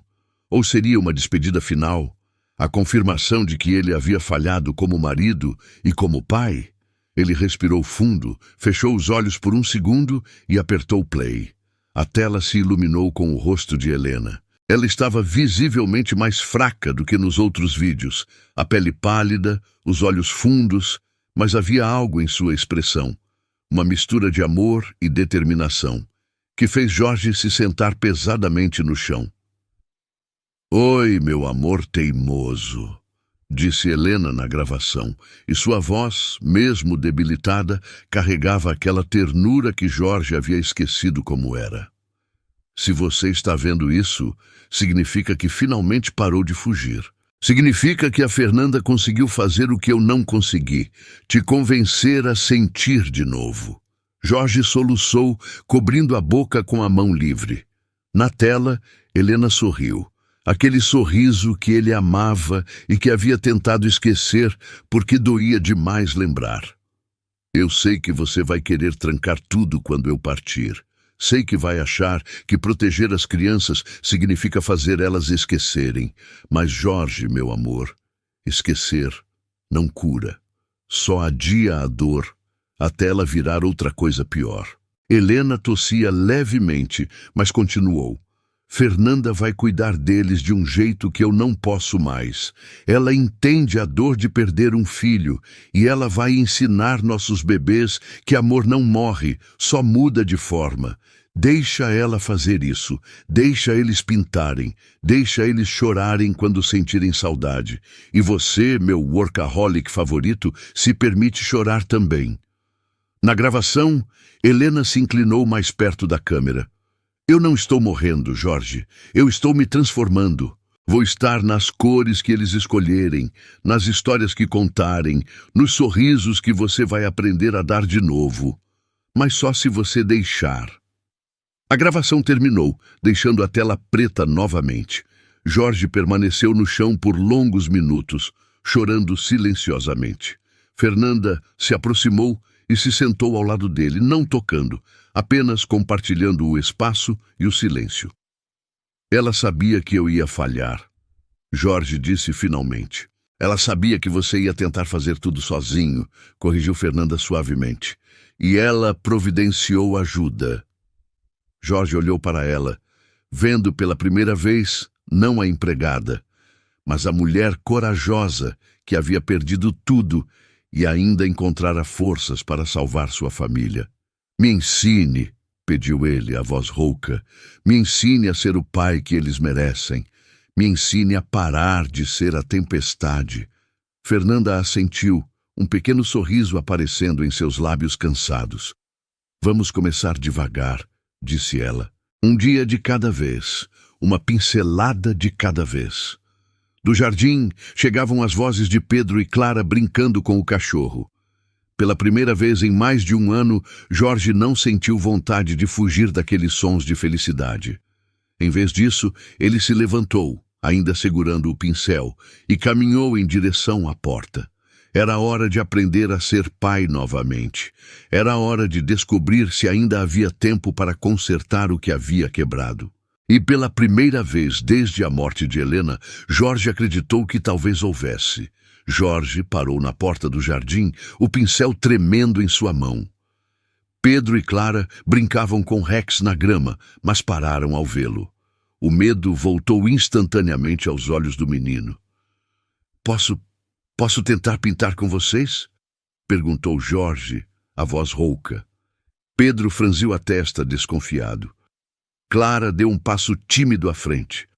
Ou seria uma despedida final? A confirmação de que ele havia falhado como marido e como pai? Ele respirou fundo, fechou os olhos por um segundo e apertou play. A tela se iluminou com o rosto de Helena. Ela estava visivelmente mais fraca do que nos outros vídeos, a pele pálida, os olhos fundos, mas havia algo em sua expressão, uma mistura de amor e determinação, que fez Jorge se sentar pesadamente no chão. Oi, meu amor teimoso, disse Helena na gravação, e sua voz, mesmo debilitada, carregava aquela ternura que Jorge havia esquecido como era. Se você está vendo isso, significa que finalmente parou de fugir. Significa que a Fernanda conseguiu fazer o que eu não consegui, te convencer a sentir de novo. Jorge soluçou, cobrindo a boca com a mão livre. Na tela, Helena sorriu. Aquele sorriso que ele amava e que havia tentado esquecer porque doía demais lembrar. Eu sei que você vai querer trancar tudo quando eu partir. Sei que vai achar que proteger as crianças significa fazer elas esquecerem. Mas, Jorge, meu amor, esquecer não cura. Só adia a dor até ela virar outra coisa pior. Helena tossia levemente, mas continuou. Fernanda vai cuidar deles de um jeito que eu não posso mais. Ela entende a dor de perder um filho e ela vai ensinar nossos bebês que amor não morre, só muda de forma. Deixa ela fazer isso, deixa eles pintarem, deixa eles chorarem quando sentirem saudade. E você, meu workaholic favorito, se permite chorar também. Na gravação, Helena se inclinou mais perto da câmera. Eu não estou morrendo, Jorge. Eu estou me transformando. Vou estar nas cores que eles escolherem, nas histórias que contarem, nos sorrisos que você vai aprender a dar de novo. Mas só se você deixar. A gravação terminou, deixando a tela preta novamente. Jorge permaneceu no chão por longos minutos, chorando silenciosamente. Fernanda se aproximou e se sentou ao lado dele, não tocando, apenas compartilhando o espaço e o silêncio. Ela sabia que eu ia falhar, Jorge disse finalmente. Ela sabia que você ia tentar fazer tudo sozinho, corrigiu Fernanda suavemente. E ela providenciou ajuda. Jorge olhou para ela, vendo pela primeira vez, não a empregada, mas a mulher corajosa que havia perdido tudo e ainda encontrara forças para salvar sua família. Me ensine, pediu ele, a voz rouca. Me ensine a ser o pai que eles merecem. Me ensine a parar de ser a tempestade. Fernanda assentiu, um pequeno sorriso aparecendo em seus lábios cansados. Vamos começar devagar, disse ela. Um dia de cada vez, uma pincelada de cada vez. Do jardim chegavam as vozes de Pedro e Clara brincando com o cachorro. Pela primeira vez em mais de um ano, Jorge não sentiu vontade de fugir daqueles sons de felicidade. Em vez disso, ele se levantou, ainda segurando o pincel, e caminhou em direção à porta. Era hora de aprender a ser pai novamente. Era hora de descobrir se ainda havia tempo para consertar o que havia quebrado. E pela primeira vez desde a morte de Helena, Jorge acreditou que talvez houvesse. Jorge parou na porta do jardim, o pincel tremendo em sua mão. Pedro e Clara brincavam com Rex na grama, mas pararam ao vê-lo. O medo voltou instantaneamente aos olhos do menino. Posso tentar pintar com vocês? Perguntou Jorge, a voz rouca. Pedro franziu a testa, desconfiado. Clara deu um passo tímido à frente.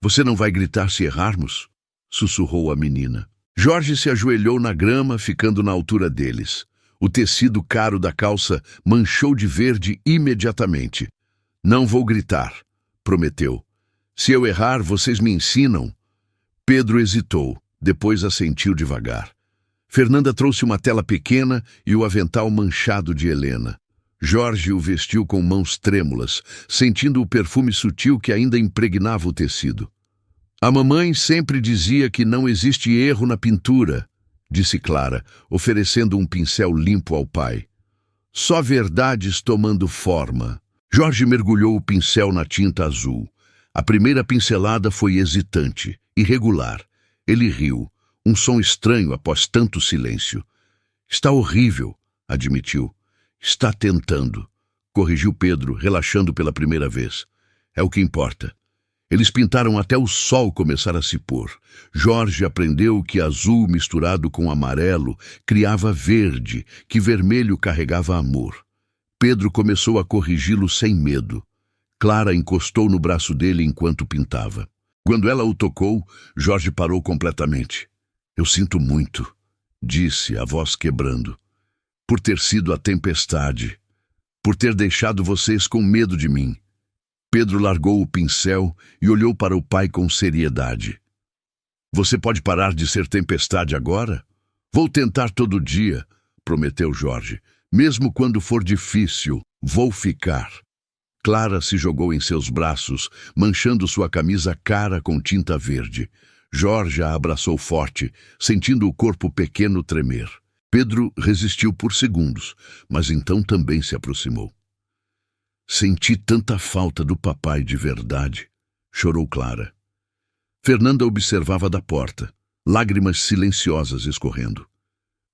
Você não vai gritar se errarmos? Sussurrou a menina. Jorge se ajoelhou na grama, ficando na altura deles. O tecido caro da calça manchou de verde imediatamente. Não vou gritar, prometeu. Se eu errar, vocês me ensinam. Pedro hesitou, depois assentiu devagar. Fernanda trouxe uma tela pequena e o avental manchado de Helena. Jorge o vestiu com mãos trêmulas, sentindo o perfume sutil que ainda impregnava o tecido. A mamãe sempre dizia que não existe erro na pintura, disse Clara, oferecendo um pincel limpo ao pai. Só verdades tomando forma. Jorge mergulhou o pincel na tinta azul. A primeira pincelada foi hesitante, irregular. Ele riu, um som estranho após tanto silêncio. Está horrível, admitiu. Está tentando, corrigiu Pedro, relaxando pela primeira vez. É o que importa. Eles pintaram até o sol começar a se pôr. Jorge aprendeu que azul misturado com amarelo criava verde, que vermelho carregava amor. Pedro começou a corrigi-lo sem medo. Clara encostou no braço dele enquanto pintava. Quando ela o tocou, Jorge parou completamente. Eu sinto muito, disse, a voz quebrando. Por ter sido a tempestade, por ter deixado vocês com medo de mim. Pedro largou o pincel e olhou para o pai com seriedade. Você pode parar de ser tempestade agora? Vou tentar todo dia, prometeu Jorge. Mesmo quando for difícil, vou ficar. Clara se jogou em seus braços, manchando sua camisa cara com tinta verde. Jorge a abraçou forte, sentindo o corpo pequeno tremer. Pedro resistiu por segundos, mas então também se aproximou. Senti tanta falta do papai de verdade, chorou Clara. Fernanda observava da porta, lágrimas silenciosas escorrendo.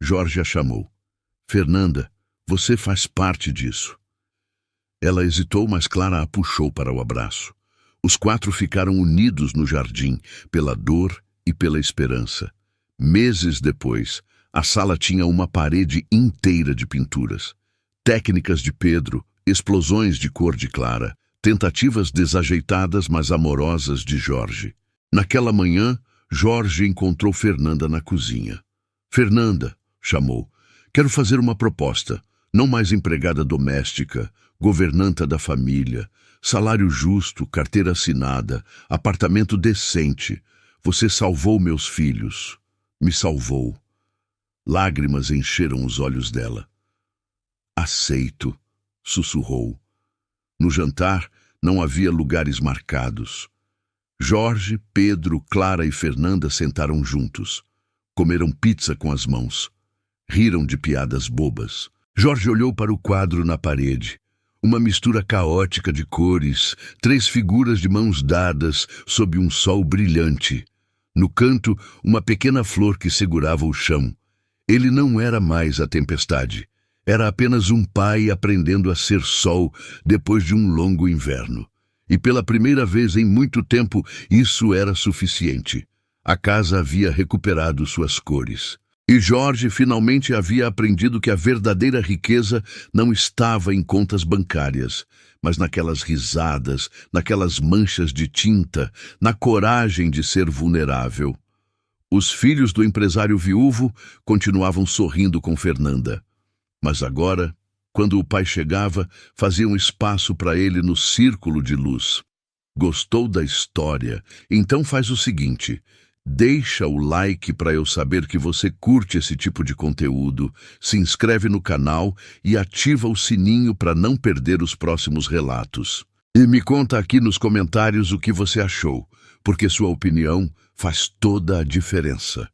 Jorge a chamou. Fernanda, você faz parte disso. Ela hesitou, mas Clara a puxou para o abraço. Os quatro ficaram unidos no jardim, pela dor e pela esperança. Meses depois, a sala tinha uma parede inteira de pinturas. Técnicas de Pedro, explosões de cor de Clara, tentativas desajeitadas mas amorosas de Jorge. Naquela manhã, Jorge encontrou Fernanda na cozinha. "Fernanda", chamou, "quero fazer uma proposta. Não mais empregada doméstica, governanta da família, salário justo, carteira assinada, apartamento decente. Você salvou meus filhos. Me salvou." Lágrimas encheram os olhos dela. "Aceito", sussurrou. No jantar, não havia lugares marcados. Jorge, Pedro, Clara e Fernanda sentaram juntos. Comeram pizza com as mãos. Riram de piadas bobas. Jorge olhou para o quadro na parede. Uma mistura caótica de cores, 3 figuras de mãos dadas sob um sol brilhante. No canto, uma pequena flor que segurava o chão. Ele não era mais a tempestade. Era apenas um pai aprendendo a ser sol depois de um longo inverno. E pela primeira vez em muito tempo, isso era suficiente. A casa havia recuperado suas cores. E Jorge finalmente havia aprendido que a verdadeira riqueza não estava em contas bancárias, mas naquelas risadas, naquelas manchas de tinta, na coragem de ser vulnerável. Os filhos do empresário viúvo continuavam sorrindo com Fernanda. Mas agora, quando o pai chegava, faziam espaço para ele no círculo de luz. Gostou da história? Então faz o seguinte: deixa o like para eu saber que você curte esse tipo de conteúdo, se inscreve no canal e ativa o sininho para não perder os próximos relatos. E me conta aqui nos comentários o que você achou, porque sua opinião faz toda a diferença.